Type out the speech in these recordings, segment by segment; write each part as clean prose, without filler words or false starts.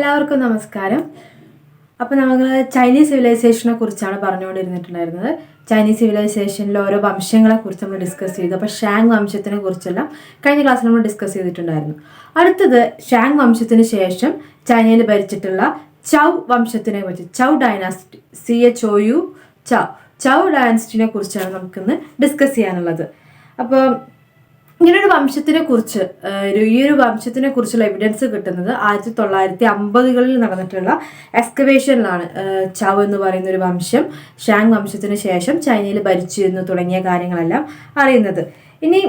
എല്ലാവർക്കും നമസ്കാരം. അപ്പോൾ നമ്മൾ ചൈനീസ് സിവിലൈസേഷനെ കുറിച്ചാണ് പറഞ്ഞുകൊണ്ടിരുന്നിട്ടുണ്ടായിരുന്നത്. ചൈനീസ് സിവിലൈസേഷനിലെ ഓരോ വംശങ്ങളെക്കുറിച്ച് നമ്മൾ ഡിസ്കസ് ചെയ്തു. അപ്പോൾ ഷാങ് വംശത്തിനെ കുറിച്ചെല്ലാം കഴിഞ്ഞ ക്ലാസ്സിൽ നമ്മൾ ഡിസ്കസ് ചെയ്തിട്ടുണ്ടായിരുന്നു. അടുത്തത് ഷാങ് വംശത്തിന് ശേഷം ചൈനയിൽ ഭരിച്ചിട്ടുള്ള ചൗ വംശത്തിനെ കുറിച്ച്, ചൗ ഡൈനാസ്റ്റി, CHOU ചൗ ഡൈനാസ്റ്റിനെ കുറിച്ചാണ് നമുക്കിന്ന് ഡിസ്കസ് ചെയ്യാനുള്ളത്. അപ്പോൾ ഇങ്ങനൊരു വംശത്തിനെ കുറിച്ച് ഈ ഒരു വംശത്തിനെ കുറിച്ചുള്ള എവിഡൻസ് കിട്ടുന്നത് 1950കളിൽ നടന്നിട്ടുള്ള എക്സ്കവേഷനിലാണ്. ചൗ എന്ന് പറയുന്ന ഒരു വംശം ഷാങ് വംശത്തിന് ശേഷം ചൈനയിൽ ഭരിച്ചു എന്ന് തുടങ്ങിയ കാര്യങ്ങളെല്ലാം അറിയുന്നത്. ഇനി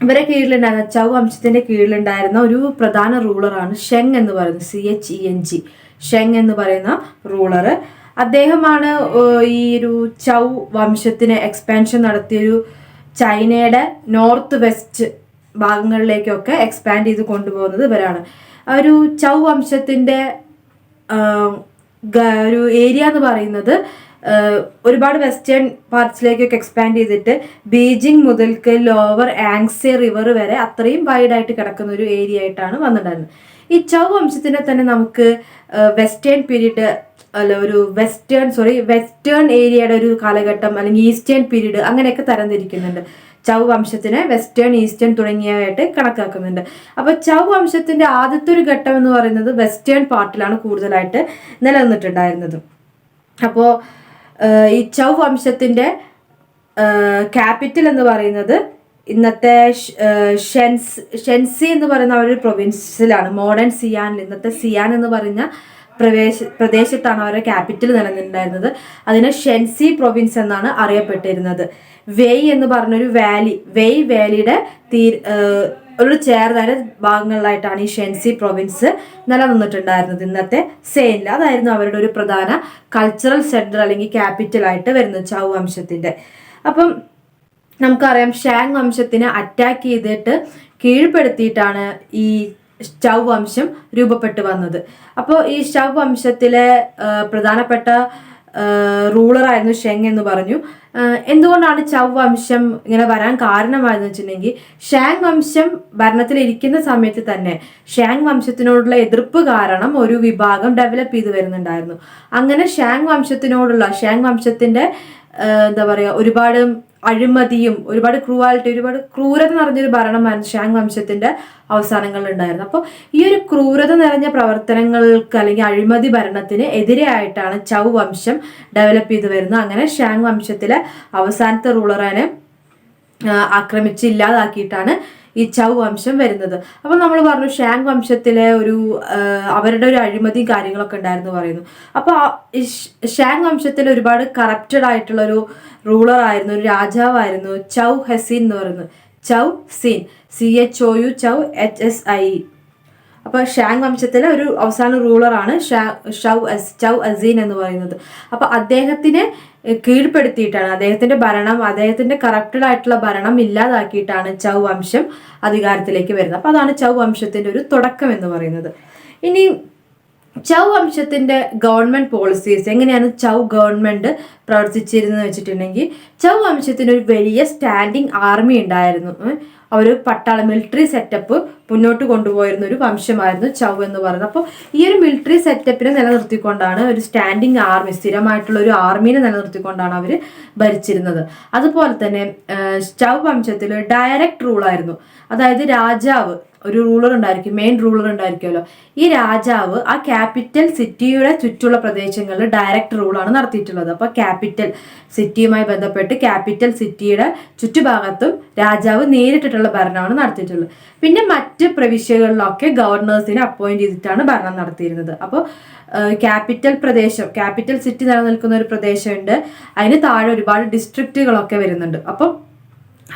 ഇവരെ കീഴിലുണ്ടായിരുന്ന ചൗ വംശത്തിന്റെ കീഴിലുണ്ടായിരുന്ന ഒരു പ്രധാന റൂളറാണ് ഷെങ് എന്ന് പറയുന്നത്, CHENG, ഷെങ് എന്ന് പറയുന്ന റൂളർ. അദ്ദേഹമാണ് ഈ ഒരു ചൗ വംശത്തിന് എക്സ്പാൻഷൻ നടത്തിയൊരു ചൈനയുടെ നോർത്ത് വെസ്റ്റ് ഭാഗങ്ങളിലേക്കൊക്കെ എക്സ്പാൻഡ് ചെയ്ത് കൊണ്ടുപോകുന്നത് ഇവരാണ്. ഒരു ചൗ വംശത്തിൻ്റെ ഒരു ഏരിയ എന്ന് പറയുന്നത് ഒരുപാട് വെസ്റ്റേൺ പാർട്സിലേക്കൊക്കെ എക്സ്പാൻഡ് ചെയ്തിട്ട് ബീജിംഗ് മുതൽക്ക് ലോവർ ആങ്സെ റിവർ വരെ അത്രയും വൈഡായിട്ട് കിടക്കുന്ന ഒരു ഏരിയ ആയിട്ടാണ് വന്നിട്ടുണ്ടായിരുന്നത്. ഈ ചൗ വംശത്തിനെ തന്നെ നമുക്ക് വെസ്റ്റേൺ പീരീഡ് വെസ്റ്റേൺ ഏരിയയുടെ ഒരു കാലഘട്ടം അല്ലെങ്കിൽ ഈസ്റ്റേൺ പീരീഡ് അങ്ങനെയൊക്കെ തരംതിരിക്കുന്നുണ്ട്. ചൗ വംശത്തിനെ വെസ്റ്റേൺ, ഈസ്റ്റേൺ തുടങ്ങിയവയായിട്ട് കണക്കാക്കുന്നുണ്ട്. അപ്പോൾ ചൗ വംശത്തിന്റെ ആദ്യത്തെ ഒരു ഘട്ടം എന്ന് പറയുന്നത് വെസ്റ്റേൺ പാർട്ടിലാണ് കൂടുതലായിട്ട് നിലനിന്നിട്ടുണ്ടായിരുന്നത്. അപ്പോൾ ഈ ചൗ വംശത്തിന്റെ ക്യാപിറ്റൽ എന്ന് പറയുന്നത് ഇന്നത്തെ ഷെൻസി എന്ന് പറയുന്ന ഒരു പ്രൊവിൻസിലാണ്, മോഡേൺ സിയാനിൽ. ഇന്നത്തെ സിയാൻ എന്ന് പറയുന്ന പ്രദേശത്താണ് അവരുടെ ക്യാപിറ്റൽ നിലനിന്നിട്ടുണ്ടായിരുന്നത്. അതിനെ ഷെൻസി പ്രൊവിൻസ് എന്നാണ് അറിയപ്പെട്ടിരുന്നത്. വെയ് എന്ന് പറഞ്ഞൊരു വെയ് വാലിയുടെ ഒരു ചേർന്ന ഭാഗങ്ങളിലായിട്ടാണ് ഈ ഷെൻസി പ്രൊവിൻസ് നിലനിന്നിട്ടുണ്ടായിരുന്നത്. ഇന്നത്തെ സെയിനിൽ അതായിരുന്നു അവരുടെ ഒരു പ്രധാന കൾച്ചറൽ സെന്റർ അല്ലെങ്കിൽ ക്യാപിറ്റൽ ആയിട്ട് വരുന്നത് ചൗ വംശത്തിന്റെ. അപ്പം നമുക്കറിയാം ഷാങ് വംശത്തിനെ അറ്റാക്ക് ചെയ്തിട്ട് കീഴ്പ്പെടുത്തിയിട്ടാണ് ഈ ചൗ വംശം രൂപപ്പെട്ടു വന്നത്. അപ്പോൾ ഈ ചൗ വംശത്തിലെ പ്രധാനപ്പെട്ട റൂളറായിരുന്നു ഷെങ് എന്ന് പറഞ്ഞു. എന്തുകൊണ്ടാണ് ചൗ വംശം ഇങ്ങനെ വരാൻ കാരണമായെന്ന് വെച്ചിട്ടുണ്ടെങ്കിൽ, ഷാങ് വംശം ഭരണത്തിലിരിക്കുന്ന സമയത്ത് തന്നെ ഷാങ് വംശത്തിനോടുള്ള എതിർപ്പ് കാരണം ഒരു വിഭാഗം ഡെവലപ്പ് ചെയ്ത് വരുന്നുണ്ടായിരുന്നു. അങ്ങനെ ഷാങ് വംശത്തിന്റെ എന്താ പറയുക, ഒരുപാട് അഴിമതിയും ഒരുപാട് ക്രൂരത നിറഞ്ഞൊരു ഭരണമായിരുന്നു ഷാങ് വംശത്തിന്റെ അവസാനങ്ങളിൽ ഉണ്ടായിരുന്നു. അപ്പോൾ ഈ ഒരു ക്രൂരത നിറഞ്ഞ പ്രവർത്തനങ്ങൾക്ക് അല്ലെങ്കിൽ അഴിമതി ഭരണത്തിന് എതിരെയായിട്ടാണ് ചൗ വംശം ഡെവലപ്പ് ചെയ്ത് വരുന്നത്. അങ്ങനെ ഷാങ് വംശത്തിലെ അവസാനത്തെ റൂളറിനെ ആക്രമിച്ച് ഇല്ലാതാക്കിയിട്ടാണ് ഈ ചൗ വംശം വരുന്നത്. അപ്പം നമ്മൾ പറഞ്ഞു ഷാങ് വംശത്തിലെ അവരുടെ ഒരു അഴിമതിയും കാര്യങ്ങളൊക്കെ ഉണ്ടായിരുന്നു പറയുന്നു. അപ്പോൾ ഷാങ് വംശത്തിൽ ഒരുപാട് കറപ്റ്റഡ് ആയിട്ടുള്ള ഒരു റൂളർ ആയിരുന്നു, ഒരു രാജാവായിരുന്നു ചൗ ഹസീൻ എന്ന് പറയുന്നത്. ചൗ സീൻ, CHOU HSI. അപ്പോൾ ഷാങ് വംശത്തിലെ ഒരു അവസാന റൂളറാണ് ചൗ അസീൻ എന്ന് പറയുന്നത്. അപ്പോൾ അദ്ദേഹത്തിനെ കീഴ്പ്പെടുത്തിയിട്ടാണ്, അദ്ദേഹത്തിന്റെ കറപ്റ്റഡ് ആയിട്ടുള്ള ഭരണം ഇല്ലാതാക്കിയിട്ടാണ് ചൗ വംശം അധികാരത്തിലേക്ക് വരുന്നത്. അപ്പോൾ അതാണ് ചൗ വംശത്തിന്റെ ഒരു തുടക്കം എന്ന് പറയുന്നത്. ഇനി ചൗ വംശത്തിന്റെ ഗവൺമെന്റ് പോളിസീസ് എങ്ങനെയാണ് ചൗ ഗവൺമെന്റ് പ്രവർത്തിച്ചിരുന്നത് വെച്ചിട്ടുണ്ടെങ്കിൽ, ചൗ വംശത്തിന് ഒരു വലിയ സ്റ്റാൻഡിങ് ആർമി ഉണ്ടായിരുന്നു. അവർ മിലിറ്ററി സെറ്റപ്പ് മുന്നോട്ട് കൊണ്ടുപോയിരുന്ന ഒരു വംശമായിരുന്നു ചൗ എന്ന് പറയുന്നത്. അപ്പോൾ ഈ ഒരു മിലിറ്ററി സെറ്റപ്പിനെ നിലനിർത്തിക്കൊണ്ടാണ്, ഒരു സ്റ്റാൻഡിങ് ആർമി, സ്ഥിരമായിട്ടുള്ള ഒരു ആർമീനെ നിലനിർത്തിക്കൊണ്ടാണ് അവർ ഭരിച്ചിരുന്നത്. അതുപോലെ തന്നെ ചൗ വംശത്തിൽ ഡയറക്റ്റ് റൂളായിരുന്നു. അതായത് രാജാവ്, ഒരു റൂളർ ഉണ്ടായിരിക്കും, മെയിൻ റൂളർ ഉണ്ടായിരിക്കുമല്ലോ. ഈ രാജാവ് ആ ക്യാപിറ്റൽ സിറ്റിയുടെ ചുറ്റുള്ള പ്രദേശങ്ങളിൽ ഡയറക്റ്റ് റൂളാണ് നടത്തിയിട്ടുള്ളത്. അപ്പോൾ ക്യാപിറ്റൽ സിറ്റിയുമായി ബന്ധപ്പെട്ട് ക്യാപിറ്റൽ സിറ്റിയുടെ ചുറ്റുഭാഗത്തും രാജാവ് നേരിട്ടിട്ടുള്ള ഭരണമാണ് നടത്തിയിട്ടുള്ളത്. പിന്നെ മറ്റ് പ്രവിശ്യകളിലൊക്കെ ഗവർണേഴ്സിനെ അപ്പോയിന്റ് ചെയ്തിട്ടാണ് ഭരണം നടത്തിയിരുന്നത്. അപ്പോൾ ക്യാപിറ്റൽ സിറ്റി നിലനിൽക്കുന്ന ഒരു പ്രദേശമുണ്ട്, അതിന് താഴെ ഒരുപാട് ഡിസ്ട്രിക്റ്റുകളൊക്കെ വരുന്നുണ്ട്. അപ്പം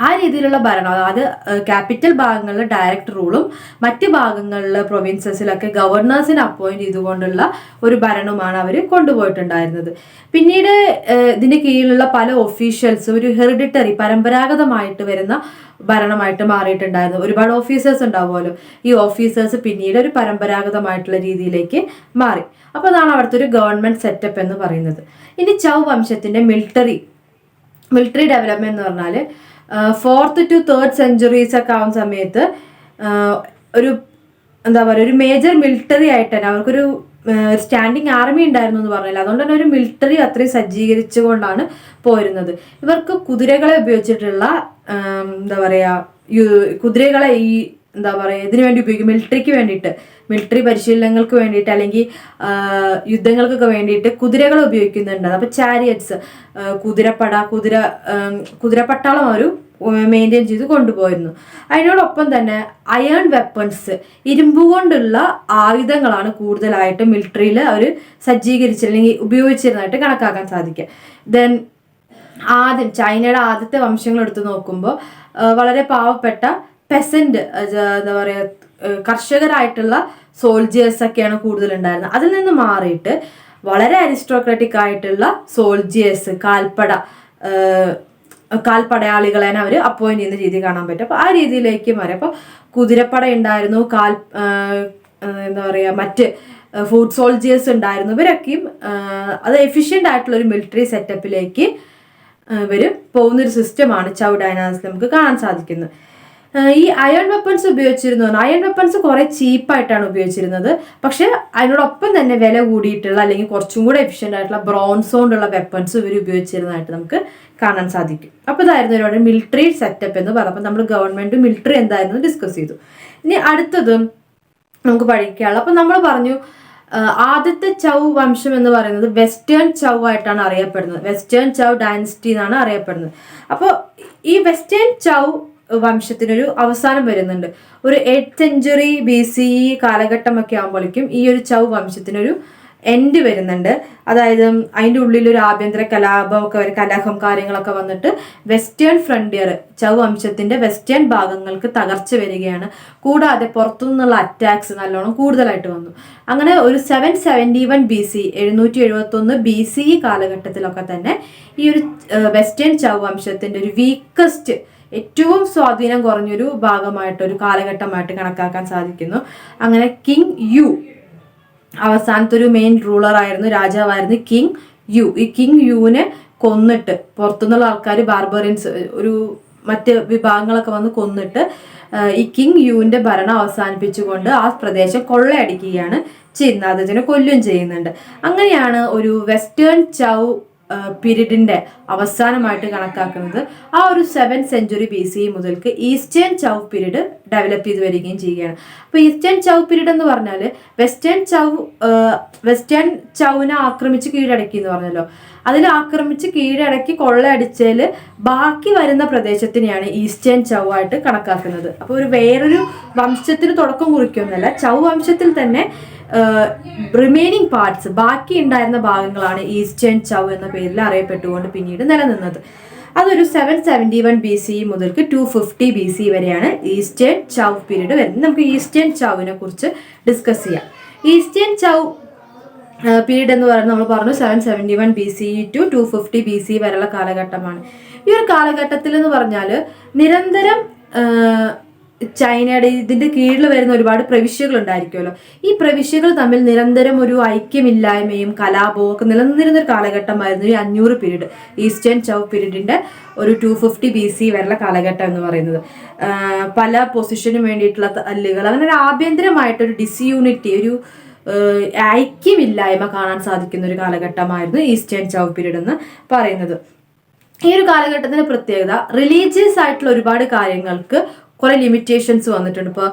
ആ രീതിയിലുള്ള ഭരണം, അതായത് ക്യാപിറ്റൽ ഭാഗങ്ങളിൽ ഡയറക്റ്റ് റൂളും മറ്റ് ഭാഗങ്ങളിൽ പ്രൊവിൻസസിലൊക്കെ ഗവർണേഴ്സിനെ അപ്പോയിന്റ് ചെയ്തുകൊണ്ടുള്ള ഒരു ഭരണമാണ് അവർ കൊണ്ടുപോയിട്ടുണ്ടായിരുന്നത്. പിന്നീട് ഇതിന്റെ കീഴിലുള്ള പല ഒഫീഷ്യൽസും ഒരു ഹെറിഡിറ്ററി, പരമ്പരാഗതമായിട്ട് വരുന്ന ഭരണമായിട്ട് മാറിയിട്ടുണ്ടായിരുന്നു. ഒരുപാട് ഓഫീസേഴ്സ് ഉണ്ടാവുമല്ലോ, ഈ ഓഫീസേഴ്സ് പിന്നീട് ഒരു പരമ്പരാഗതമായിട്ടുള്ള രീതിയിലേക്ക് മാറി. അപ്പോൾ അതാണ് അവിടുത്തെ ഒരു ഗവൺമെന്റ് സെറ്റപ്പ് എന്ന് പറയുന്നത്. ഇനി ചൗ വംശത്തിന്റെ മിലിറ്ററി ഡെവലപ്മെന്റ് എന്ന് പറഞ്ഞാൽ 4th to 3rd centuries ഒക്കെ ആവുന്ന സമയത്ത് ഒരു എന്താ പറയുക, ഒരു മേജർ മിലിറ്ററി ആയിട്ട് തന്നെ അവർക്കൊരു സ്റ്റാൻഡിങ് ആർമി ഉണ്ടായിരുന്നു എന്ന് പറഞ്ഞില്ല. അതുകൊണ്ട് തന്നെ ഒരു മിലിറ്ററി അത്രയും സജ്ജീകരിച്ചുകൊണ്ടാണ് പോരുന്നത്. ഇവർക്ക് കുതിരകളെ ഉപയോഗിച്ചിട്ടുള്ള എന്താ പറയുക, കുതിരകളെ ഈ എന്താ പറയുക ഇതിനു വേണ്ടി ഉപയോഗിക്കും, മിലിറ്ററിക്ക് വേണ്ടിയിട്ട്, മിലിറ്ററി പരിശീലനങ്ങൾക്ക് വേണ്ടിയിട്ട് അല്ലെങ്കിൽ യുദ്ധങ്ങൾക്കൊക്കെ വേണ്ടിയിട്ട് കുതിരകൾ ഉപയോഗിക്കുന്നുണ്ട്. അപ്പോൾ ചാരിയറ്റ്സ്, കുതിരപ്പട്ടാളം അവർ മെയിൻറ്റെയിൻ ചെയ്ത് കൊണ്ടുപോയിരുന്നു. അതിനോടൊപ്പം തന്നെ അയൺ വെപ്പൺസ്, ഇരുമ്പ് കൊണ്ടുള്ള ആയുധങ്ങളാണ് കൂടുതലായിട്ട് മിലിറ്ററിയിൽ അവർ അല്ലെങ്കിൽ ഉപയോഗിച്ചിരുന്നതായിട്ട് കണക്കാക്കാൻ സാധിക്കുക. ദെൻ ചൈനയുടെ ആദ്യത്തെ വംശങ്ങൾ എടുത്ത് നോക്കുമ്പോൾ വളരെ പാവപ്പെട്ട പെസന്റ്, എന്താ പറയുക, കർഷകരായിട്ടുള്ള സോൾജിയേഴ്സ് ഒക്കെയാണ് കൂടുതലുണ്ടായിരുന്നത്. അതിൽ നിന്ന് മാറിയിട്ട് വളരെ അരിസ്റ്റോക്രാറ്റിക് ആയിട്ടുള്ള സോൾജിയേഴ്സ്, കാൽപ്പടയാളികളെ അവർ അപ്പോയിന്റ് ചെയ്യുന്ന രീതി കാണാൻ പറ്റും. അപ്പോൾ ആ രീതിയിലേക്ക് മാറി. അപ്പോൾ കുതിരപ്പട ഉണ്ടായിരുന്നു, എന്താ പറയുക, മറ്റ് ഫുഡ് സോൾജിയേഴ്സ് ഉണ്ടായിരുന്നു. ഇവരൊക്കെയും അത് എഫിഷ്യൻ്റ് ആയിട്ടുള്ള ഒരു മിലിറ്ററി സെറ്റപ്പിലേക്ക് ഇവർ പോകുന്നൊരു സിസ്റ്റമാണ് ചൗ ഡൈനാസിറ്റി നമുക്ക് കാണാൻ സാധിക്കുന്നത്. ഈ അയൺ വെപ്പൺസ് അയൺ വെപ്പൺസ് കുറെ ചീപ്പായിട്ടാണ് ഉപയോഗിച്ചിരുന്നത്. പക്ഷെ അതിനോടൊപ്പം തന്നെ വില കൂടിയിട്ടുള്ള അല്ലെങ്കിൽ കുറച്ചും കൂടെ എഫിഷ്യൻ്റ് ആയിട്ടുള്ള ബ്രോൺസ് കൊണ്ടുള്ള വെപ്പൺസ് ഇവർ ഉപയോഗിച്ചിരുന്നതായിട്ട് നമുക്ക് കാണാൻ സാധിക്കും. അപ്പോൾ ഇതായിരുന്നു ഒരുപാട് മിലിറ്ററി സെറ്റപ്പ് എന്ന് പറഞ്ഞപ്പോൾ നമ്മൾ ഗവൺമെന്റ് മിലിറ്ററി എന്തായിരുന്നു ഡിസ്കസ് ചെയ്തു. ഇനി അടുത്തത് നമുക്ക് പഠിക്കാനുള്ളത്, അപ്പം നമ്മൾ പറഞ്ഞു ആദ്യത്തെ ചൗ വംശം എന്ന് പറയുന്നത് വെസ്റ്റേൺ ചൗ ആയിട്ടാണ് അറിയപ്പെടുന്നത്. വെസ്റ്റേൺ ചൗ ഡൈനസ്റ്റി എന്നാണ് അറിയപ്പെടുന്നത്. അപ്പോൾ ഈ വെസ്റ്റേൺ ചൗ വംശത്തിനൊരു അവസാനം വരുന്നുണ്ട്. ഒരു 8th century BCE കാലഘട്ടമൊക്കെ ആകുമ്പോഴേക്കും ഈ ഒരു ചൗ വംശത്തിനൊരു എൻഡ് വരുന്നുണ്ട്. അതായത് അതിൻ്റെ ഉള്ളിൽ ഒരു ആഭ്യന്തര കലഹം കാര്യങ്ങളൊക്കെ വന്നിട്ട് വെസ്റ്റേൺ ഫ്രണ്ടിയർ, ചൗ വംശത്തിന്റെ വെസ്റ്റേൺ ഭാഗങ്ങൾക്ക് തകർച്ച വരികയാണ്. കൂടാതെ പുറത്തുനിന്നുള്ള അറ്റാക്സ് നല്ലോണം കൂടുതലായിട്ട് വന്നു. അങ്ങനെ ഒരു 771 BC 771 BCE കാലഘട്ടത്തിലൊക്കെ തന്നെ ഈ ഒരു വെസ്റ്റേൺ ചൗ വംശത്തിന്റെ ഒരു വീക്കസ്റ്റ്, ഏറ്റവും സ്വാധീനം കുറഞ്ഞൊരു ഭാഗമായിട്ട്, ഒരു കാലഘട്ടമായിട്ട് കണക്കാക്കാൻ സാധിക്കുന്നു. അങ്ങനെ കിങ് യു അവസാനത്തെ ഒരു മെയിൻ റൂളർ ആയിരുന്നു, രാജാവായിരുന്നു കിങ് യു. ഈ കിങ് യുവിനെ കൊന്നിട്ട് പുറത്തുനിന്നുള്ള ആൾക്കാർ, ബാർബറിയൻസ്, ഒരു മറ്റ് വിഭാഗങ്ങളൊക്കെ വന്ന് കൊന്നിട്ട് ഈ കിങ് യുവിന്റെ ഭരണം അവസാനിപ്പിച്ചുകൊണ്ട് ആ പ്രദേശം കൊള്ളയടിക്കുകയാണ് ചെയ്യുന്നത്. അദ്ദേഹത്തിനെ കൊല്ലുകയും ചെയ്യുന്നുണ്ട്. അങ്ങനെയാണ് ഒരു വെസ്റ്റേൺ ചൗ പീരീഡിന്റെ അവസാനമായിട്ട് കണക്കാക്കുന്നത്. ആ ഒരു 7th century BCE മുതൽക്ക് ഈസ്റ്റേൺ ചൗ പീരീഡ് ഡെവലപ്പ് ചെയ്ത് വരികയും ചെയ്യുകയാണ്. അപ്പോൾ ഈസ്റ്റേൺ ചൗ പീരീഡ് എന്ന് പറഞ്ഞാൽ വെസ്റ്റേൺ ചൗവിനെ ആക്രമിച്ച് കീഴടക്കി എന്ന് പറഞ്ഞല്ലോ. അതിൽ ആക്രമിച്ച് കീഴടക്കി കൊള്ളയടിച്ചതിൽ ബാക്കി വരുന്ന പ്രദേശത്തിനെയാണ് ഈസ്റ്റേൺ ചൗ ആയിട്ട് കണക്കാക്കുന്നത്. അപ്പോൾ വേറൊരു വംശത്തിന് തുടക്കം കുറിക്കൊന്നുമല്ല, ചൗ വംശത്തിൽ തന്നെ റിമൈനിങ് പാർട്സ്, ബാക്കി ഉണ്ടായിരുന്ന ഭാഗങ്ങളാണ് ഈസ്റ്റേൺ ചൗ എന്ന പേരിൽ അറിയപ്പെട്ടുകൊണ്ട് പിന്നീട് നിലനിന്നത്. അതൊരു 771 BCE മുതൽക്ക് 250 BCE വരെയാണ് ഈസ്റ്റേൺ ചൗ പീരീഡ് വരുന്നത്. നമുക്ക് ഈസ്റ്റേൺ ചൗവിനെ കുറിച്ച് ഡിസ്കസ് ചെയ്യാം. ഈസ്റ്റേൺ ചൗ പീരീഡ് എന്ന് പറയുന്നത് നമ്മൾ പറഞ്ഞു 771 BCE to 250 BCE വരെയുള്ള കാലഘട്ടമാണ്. ഈ ഒരു കാലഘട്ടത്തിൽ എന്ന് പറഞ്ഞാൽ നിരന്തരം ചൈനയുടെ ഇതിന്റെ കീഴിൽ വരുന്ന ഒരുപാട് പ്രവിശ്യകൾ ഉണ്ടായിരിക്കുമല്ലോ. ഈ പ്രവിശ്യകൾ തമ്മിൽ നിരന്തരം ഒരു ഐക്യമില്ലായ്മയും കലാപവും ഒക്കെ നിലനിന്നിരുന്ന ഒരു കാലഘട്ടമായിരുന്നു ഈ 500 പീരീഡ്, ഈസ്റ്റേൺ ചൗ പീരീഡിന്റെ ഒരു 250 BCE വരെയുള്ള കാലഘട്ടം എന്ന് പറയുന്നത്. പല പൊസിഷനും വേണ്ടിയിട്ടുള്ള തല്ലുകൾ, അങ്ങനെ ഒരു ആഭ്യന്തരമായിട്ടൊരു ഡിസ്യൂണിറ്റി, ഒരു ഐക്യമില്ലായ്മ കാണാൻ സാധിക്കുന്ന ഒരു കാലഘട്ടമായിരുന്നു ഈസ്റ്റേൺ ചൗ പീരീഡ് എന്ന് പറയുന്നത്. ഈ ഒരു കാലഘട്ടത്തിന്റെ പ്രത്യേകത, റിലീജിയസ് ആയിട്ടുള്ള ഒരുപാട് കാര്യങ്ങൾക്ക് കുറെ ലിമിറ്റേഷൻസ് വന്നിട്ടുണ്ട്. ഇപ്പോൾ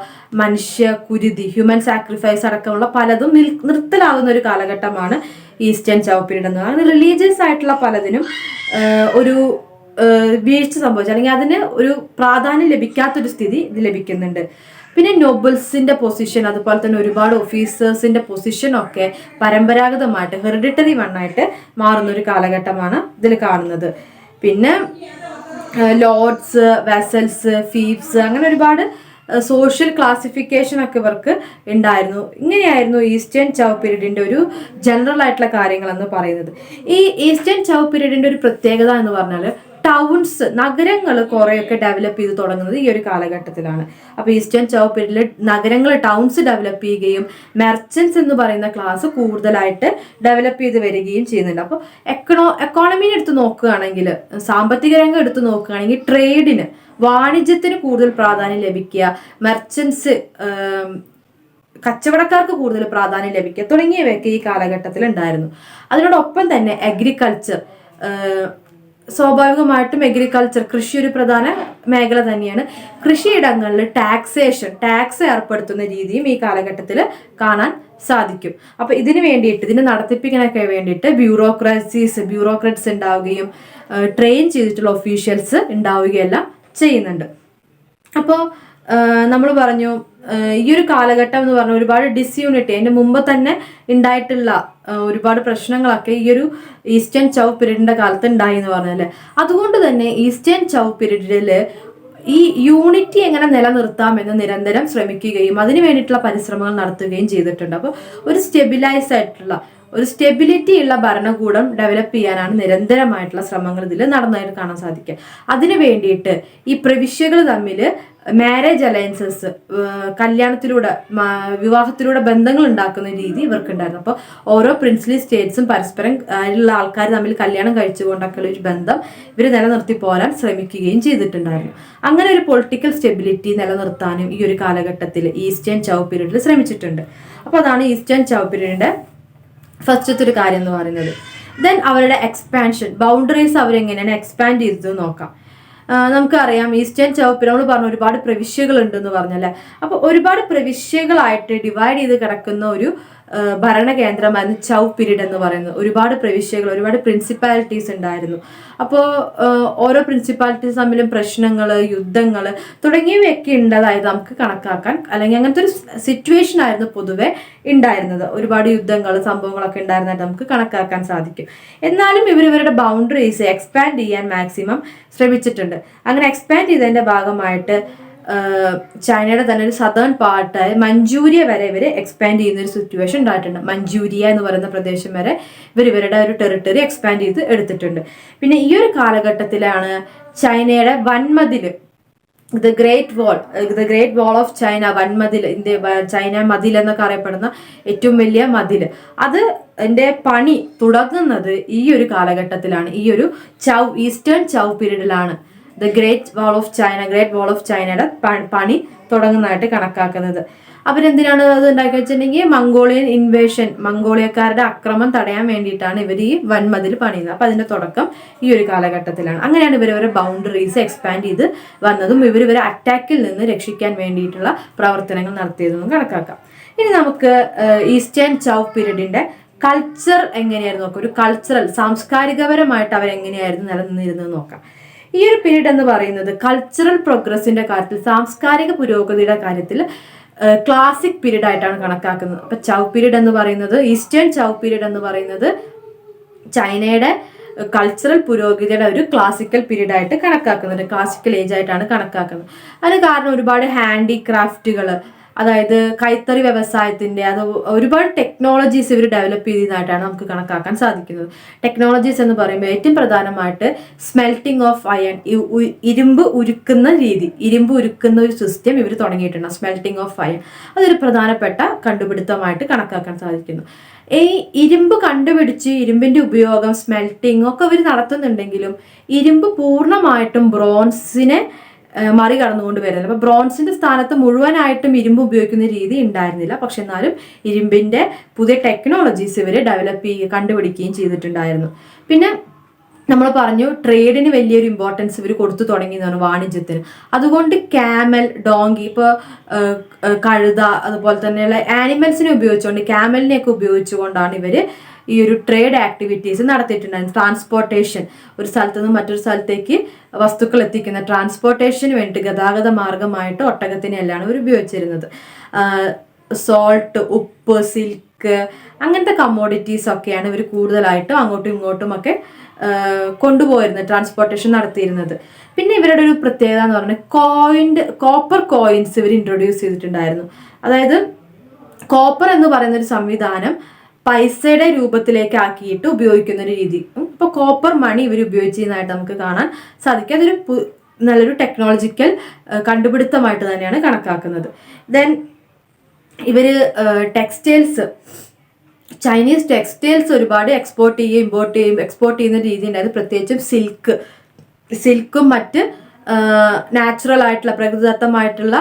കുരുതി, ഹ്യൂമൻ സാക്രിഫൈസ് അടക്കമുള്ള പലതും നിർത്തലാവുന്ന ഒരു കാലഘട്ടമാണ് ഈസ്റ്റേൺ ചൗ പീരീഡ് എന്ന് പറയുന്നത്. റിലീജിയസ് ആയിട്ടുള്ള പലതിനും ഒരു വീഴ്ച സംഭവിച്ചു, അല്ലെങ്കിൽ അതിന് ഒരു പ്രാധാന്യം ലഭിക്കാത്തൊരു സ്ഥിതി ഇത് ലഭിക്കുന്നുണ്ട്. പിന്നെ നോബിൾസിന്റെ പൊസിഷൻ, അതുപോലെ തന്നെ ഒരുപാട് ഓഫീസേഴ്സിന്റെ പൊസിഷൻ ഒക്കെ പരമ്പരാഗതമായിട്ട് ഹെറിഡിറ്ററി വണ്ണായിട്ട് മാറുന്ന ഒരു കാലഘട്ടമാണ് ഇതിൽ കാണുന്നത്. പിന്നെ ലോർഡ്സ്, വെസൽസ്, ഫീവ്സ്, അങ്ങനെ ഒരുപാട് സോഷ്യൽ ക്ലാസിഫിക്കേഷൻ ഒക്കെ ഇവർക്ക് ഉണ്ടായിരുന്നു. ഇങ്ങനെയായിരുന്നു ഈസ്റ്റേൺ ചൗ പീരീഡിന്റെ ഒരു ജനറൽ ആയിട്ടുള്ള കാര്യങ്ങൾ എന്ന് പറയുന്നത്. ഈ ഈസ്റ്റേൺ ചൗ പീരീഡിന്റെ ഒരു പ്രത്യേകത എന്ന് പറഞ്ഞാൽ ടൗൺസ്, നഗരങ്ങൾ കുറേയൊക്കെ ഡെവലപ്പ് ചെയ്ത് തുടങ്ങുന്നത് ഈ ഒരു കാലഘട്ടത്തിലാണ്. അപ്പോൾ ഈസ്റ്റേൺ ചൗ പീരീഡിൽ നഗരങ്ങൾ, ടൗൺസ് ഡെവലപ്പ് ചെയ്യുകയും മെർച്ചൻസ് എന്ന് പറയുന്ന ക്ലാസ് കൂടുതലായിട്ട് ഡെവലപ്പ് ചെയ്ത് വരികയും ചെയ്യുന്നുണ്ട്. അപ്പോൾ എക്കോണമിനെ എടുത്ത് നോക്കുകയാണെങ്കിൽ, സാമ്പത്തിക രംഗം എടുത്ത് നോക്കുകയാണെങ്കിൽ ട്രേഡിന്, വാണിജ്യത്തിന് കൂടുതൽ പ്രാധാന്യം ലഭിക്കുക, മെർച്ചൻസ് കച്ചവടക്കാർക്ക് കൂടുതൽ പ്രാധാന്യം ലഭിക്കുക തുടങ്ങിയവയൊക്കെ ഈ കാലഘട്ടത്തിൽ ഉണ്ടായിരുന്നു. അതിനോടൊപ്പം തന്നെ അഗ്രികൾച്ചർ, സ്വാഭാവികമായിട്ടും അഗ്രികൾച്ചർ, കൃഷി ഒരു പ്രധാന മേഖല തന്നെയാണ്. കൃഷിയിടങ്ങളിൽ ടാക്സ് ഏർപ്പെടുത്തുന്ന രീതിയും ഈ കാലഘട്ടത്തിൽ കാണാൻ സാധിക്കും. അപ്പൊ ഇതിന് വേണ്ടിയിട്ട്, ഇതിന് നടത്തിപ്പിക്കാനൊക്കെ വേണ്ടിയിട്ട് ബ്യൂറോക്രാറ്റ്സ് ഉണ്ടാവുകയും ട്രെയിൻ ചെയ്തിട്ടുള്ള ഒഫീഷ്യൽസ് ഉണ്ടാവുകയെല്ലാം ചെയ്യുന്നുണ്ട്. അപ്പോൾ നമ്മൾ പറഞ്ഞു ഈ ഒരു കാലഘട്ടം എന്ന് പറഞ്ഞാൽ ഒരുപാട് ഡിസ്യൂണിറ്റി, അതിന്റെ മുമ്പ് തന്നെ ഉണ്ടായിട്ടുള്ള ഒരുപാട് പ്രശ്നങ്ങളൊക്കെ ഈ ഒരു ഈസ്റ്റേൺ ചൗ പീരീഡിന്റെ കാലത്ത് ഉണ്ടായി എന്ന് പറഞ്ഞല്ലേ. അതുകൊണ്ട് തന്നെ ഈസ്റ്റേൺ ചൗ പീരീഡില് ഈ യൂണിറ്റി എങ്ങനെ നിലനിർത്താമെന്ന് നിരന്തരം ശ്രമിക്കുകയും അതിനു വേണ്ടിയിട്ടുള്ള പരിശ്രമങ്ങൾ നടത്തുകയും ചെയ്തിട്ടുണ്ട്. അപ്പോൾ ഒരു സ്റ്റെബിലിറ്റി ഉള്ള ഭരണകൂടം ഡെവലപ്പ് ചെയ്യാനാണ് നിരന്തരമായിട്ടുള്ള ശ്രമങ്ങൾ ഇതിൽ നടന്നതായിട്ട് കാണാൻ സാധിക്കുക. അതിനു വേണ്ടിയിട്ട് ഈ പ്രവിശ്യകൾ തമ്മിൽ മാരേജ് അലയൻസസ്, വിവാഹത്തിലൂടെ ബന്ധങ്ങൾ ഉണ്ടാക്കുന്ന രീതി ഇവർക്കുണ്ടായിരുന്നു. അപ്പോൾ ഓരോ പ്രിൻസ്ലി സ്റ്റേറ്റ്സും പരസ്പരം ഉള്ള ആൾക്കാർ തമ്മിൽ കല്യാണം കഴിച്ചുകൊണ്ടൊക്കെയുള്ള ഒരു ബന്ധം ഇവർ നിലനിർത്തി പോരാൻ ശ്രമിക്കുകയും ചെയ്തിട്ടുണ്ടായിരുന്നു. അങ്ങനെ ഒരു പൊളിറ്റിക്കൽ സ്റ്റെബിലിറ്റി നിലനിർത്താനും ഈ ഒരു കാലഘട്ടത്തിൽ ഈസ്റ്റേൺ ചൗ പീരീഡിൽ ശ്രമിച്ചിട്ടുണ്ട്. അപ്പോൾ അതാണ് ഈസ്റ്റേൺ ചൗ പീരീഡിന്റെ ഫസ്റ്റത്തെ ഒരു കാര്യം എന്ന് പറയുന്നത്. ദെൻ അവരുടെ എക്സ്പാൻഷൻ, ബൗണ്ടറീസ് അവരെങ്ങനെയാണ് എക്സ്പാൻഡ് ചെയ്തത് നോക്കാം. നമുക്കറിയാം ഈസ്റ്റേൺ ചൗ പീരീഡ് നമ്മൾ പറഞ്ഞു ഒരുപാട് പ്രവിശ്യകൾ ഉണ്ടെന്ന് പറഞ്ഞല്ലേ. അപ്പോൾ ഒരുപാട് പ്രവിശ്യകളായിട്ട് ഡിവൈഡ് ചെയ്ത് കിടക്കുന്ന ഒരു ഭരണകേന്ദ്രമായിരുന്നു ചൗ പീരീഡ് എന്ന് പറയുന്നത്. ഒരുപാട് പ്രവിശ്യകൾ, ഒരുപാട് പ്രിൻസിപ്പാലിറ്റീസ് ഉണ്ടായിരുന്നു. അപ്പോൾ ഓരോ പ്രിൻസിപ്പാലിറ്റീസ് തമ്മിലും പ്രശ്നങ്ങൾ, യുദ്ധങ്ങൾ തുടങ്ങിയവയൊക്കെ ഉണ്ടതായത് നമുക്ക് കണക്കാക്കാൻ, അല്ലെങ്കിൽ അങ്ങനത്തെ ഒരു സിറ്റുവേഷൻ ആയിരുന്നു പൊതുവെ ഉണ്ടായിരുന്നത്. ഒരുപാട് യുദ്ധങ്ങൾ, സംഭവങ്ങളൊക്കെ ഉണ്ടായിരുന്നതായിട്ട് നമുക്ക് കണക്കാക്കാൻ സാധിക്കും. എന്നാലും ഇവരുടെ ബൗണ്ടറീസ് എക്സ്പാൻഡ് ചെയ്യാൻ മാക്സിമം ശ്രമിച്ചിട്ടുണ്ട്. അങ്ങനെ എക്സ്പാൻഡ് ചെയ്തതിന്റെ ഭാഗമായിട്ട് ചൈനയുടെ തന്നെ ഒരു സദേൺ പാർട്ടായ മഞ്ചൂരിയ വരെ ഇവർ എക്സ്പാൻഡ് ചെയ്യുന്ന ഒരു സിറ്റുവേഷൻ ഉണ്ടായിട്ടുണ്ട്. മഞ്ചൂരിയ എന്ന് പറയുന്ന പ്രദേശം വരെ ഇവരുടെ ഒരു ടെറിട്ടറി എക്സ്പാൻഡ് ചെയ്ത് എടുത്തിട്ടുണ്ട്. പിന്നെ ഈ ഒരു കാലഘട്ടത്തിലാണ് ചൈനയുടെ വൻമതിൽ, the great wall of China, വൻമതിൽ, ചൈന മതിൽ എന്നൊക്കെ അറിയപ്പെടുന്ന ഏറ്റവും വലിയ മതിൽ, അതിന്റെ പണി തുടങ്ങുന്നത് ഈ ഒരു കാലഘട്ടത്തിലാണ്. ഈ ഒരു ഈസ്റ്റേൺ ചൗ പീരീഡിലാണ് ദ ഗ്രേറ്റ് വാൾ ഓഫ് ചൈനയുടെ പണി തുടങ്ങുന്നതായിട്ട് കണക്കാക്കുന്നത്. അവരെന്തിനാണ് അത് ഉണ്ടാക്കി വെച്ചിട്ടുണ്ടെങ്കിൽ മംഗോളിയൻ ഇൻവേഷൻ, മംഗോളിയക്കാരുടെ അക്രമം തടയാൻ വേണ്ടിയിട്ടാണ് ഇവർ ഈ വൻമതിൽ പണിയുന്നത്. അപ്പൊ അതിന്റെ തുടക്കം ഈ ഒരു കാലഘട്ടത്തിലാണ്. അങ്ങനെയാണ് ഇവരവരുടെ ബൗണ്ടറീസ് എക്സ്പാൻഡ് ചെയ്ത് വന്നതും ഇവരെ അറ്റാക്കിൽ നിന്ന് രക്ഷിക്കാൻ വേണ്ടിയിട്ടുള്ള പ്രവർത്തനങ്ങൾ നടത്തിയതെന്നും കണക്കാക്കാം. ഇനി നമുക്ക് ഈസ്റ്റേൺ ചൗ പീരീഡിന്റെ കൾച്ചർ എങ്ങനെയായിരുന്നു നോക്കാം. ഒരു കൾച്ചറൽ, സാംസ്കാരികപരമായിട്ട് അവരെങ്ങനെയായിരുന്നു നിലനിന്നിരുന്നത് നോക്കാം. ഈ ഒരു പീരീഡ് എന്ന് പറയുന്നത് കൾച്ചറൽ പ്രോഗ്രസിന്റെ കാര്യത്തിൽ, സാംസ്കാരിക പുരോഗതിയുടെ കാര്യത്തിൽ ക്ലാസിക് പീരീഡ് ആയിട്ടാണ് കണക്കാക്കുന്നത്. അപ്പൊ ചൗ പീരീഡ് എന്ന് പറയുന്നത്, ഈസ്റ്റേൺ ചൗ പീരീഡ് എന്ന് പറയുന്നത് ചൈനയുടെ കൾച്ചറൽ പുരോഗതിയുടെ ഒരു ക്ലാസിക്കൽ പീരീഡ് ആയിട്ട് കണക്കാക്കുന്നുണ്ട്, ക്ലാസിക്കൽ ഏജ് ആയിട്ടാണ് കണക്കാക്കുന്നത്. അതിന് കാരണം ഒരുപാട് ഹാൻഡിക്രാഫ്റ്റുകൾ, അതായത് കൈത്തറി വ്യവസായത്തിന്റെ, അത് ഒരുപാട് ടെക്നോളജീസ് ഇവർ ഡെവലപ്പ് ചെയ്തതായിട്ടാണ് നമുക്ക് കണക്കാക്കാൻ സാധിക്കുന്നത്. ടെക്നോളജീസ് എന്ന് പറയുമ്പോൾ ഏറ്റവും പ്രധാനമായിട്ട് സ്മെൽറ്റിംഗ് ഓഫ് അയൺ, ഇരുമ്പ് ഉരുക്കുന്ന ഒരു സിസ്റ്റം ഇവർ തുടങ്ങിയിട്ടുണ്ട്. സ്മെൽറ്റിംഗ് ഓഫ് അയൺ അതൊരു പ്രധാനപ്പെട്ട കണ്ടുപിടുത്തമായിട്ട് കണക്കാക്കാൻ സാധിക്കുന്നു. ഈ ഇരുമ്പ് കണ്ടുപിടിച്ച് ഇരുമ്പിന്റെ ഉപയോഗം, സ്മെൽറ്റിംഗ് ഒക്കെ അവർ നടത്തുന്നുണ്ടെങ്കിലും ഇരുമ്പ് പൂർണ്ണമായിട്ടും ബ്രോൺസിനെ മറികടന്നുകൊണ്ട് വരുന്നില്ല. അപ്പൊ ബ്രോൺസിന്റെ സ്ഥാനത്ത് മുഴുവനായിട്ടും ഇരുമ്പ് ഉപയോഗിക്കുന്ന രീതി ഉണ്ടായിരുന്നില്ല. പക്ഷെ എന്നാലും ഇരുമ്പിന്റെ പുതിയ ടെക്നോളജീസ് ഇവര് കണ്ടുപിടിക്കുകയും ചെയ്തിട്ടുണ്ടായിരുന്നു. പിന്നെ നമ്മൾ പറഞ്ഞു ട്രേഡിന് വലിയൊരു ഇമ്പോർട്ടൻസ് ഇവർ കൊടുത്തു തുടങ്ങിയതാണ്, വാണിജ്യത്തിന്. അതുകൊണ്ട് ക്യാമൽ, ഡോങ്കി, ഇപ്പോൾ കഴുത, അതുപോലെ തന്നെയുള്ള ആനിമൽസിനെ ഉപയോഗിച്ചുകൊണ്ട്, ക്യാമലിനെയൊക്കെ ഉപയോഗിച്ചുകൊണ്ടാണ് ഇവർ ഈ ഒരു ട്രേഡ് ആക്ടിവിറ്റീസ് നടത്തിയിട്ടുണ്ടായിരുന്നു. ട്രാൻസ്പോർട്ടേഷൻ, ഒരു സ്ഥലത്ത് നിന്ന് മറ്റൊരു സ്ഥലത്തേക്ക് വസ്തുക്കൾ എത്തിക്കുന്ന ട്രാൻസ്പോർട്ടേഷന് വേണ്ടി ഗതാഗത മാർഗമായിട്ട് ഒട്ടകത്തിനെല്ലാം ഇവർ ഉപയോഗിച്ചിരുന്നത്. സോൾട്ട്, ഉപ്പ്, സിൽക്ക്, അങ്ങനത്തെ കമ്മോഡിറ്റീസ് ഒക്കെയാണ് ഇവർ കൂടുതലായിട്ടും അങ്ങോട്ടും ഇങ്ങോട്ടും ഒക്കെ കൊണ്ടുപോയിരുന്നത്, ട്രാൻസ്പോർട്ടേഷൻ നടത്തിയിരുന്നത്. പിന്നെ ഇവരുടെ ഒരു പ്രത്യേകത എന്ന് പറഞ്ഞാൽ കോപ്പർ കോയിൻസ് ഇവർ ഇൻട്രൊഡ്യൂസ് ചെയ്തിട്ടുണ്ടായിരുന്നു. അതായത് കോപ്പർ എന്ന് പറയുന്ന ഒരു സംവിധാനം പൈസയുടെ രൂപത്തിലേക്ക് ആക്കിയിട്ട് ഉപയോഗിക്കുന്ന ഒരു രീതി. ഇപ്പോൾ കോപ്പർ മണി ഇവർ ഉപയോഗിച്ചിരുന്നതായിട്ട് നമുക്ക് കാണാൻ സാധിക്കും. അതൊരു നല്ലൊരു ടെക്നോളജിക്കൽ കണ്ടുപിടുത്തമായിട്ട് തന്നെയാണ് കണക്കാക്കുന്നത്. ദെൻ ഇവർ ചൈനീസ് ടെക്സ്റ്റൈൽസ് ഒരുപാട് എക്സ്പോർട്ട് ചെയ്യുന്ന രീതി ഉണ്ടായിരുന്നു. പ്രത്യേകിച്ചും സിൽക്കും മറ്റ് നാച്ചുറൽ ആയിട്ടുള്ള പ്രകൃതിദത്തമായിട്ടുള്ള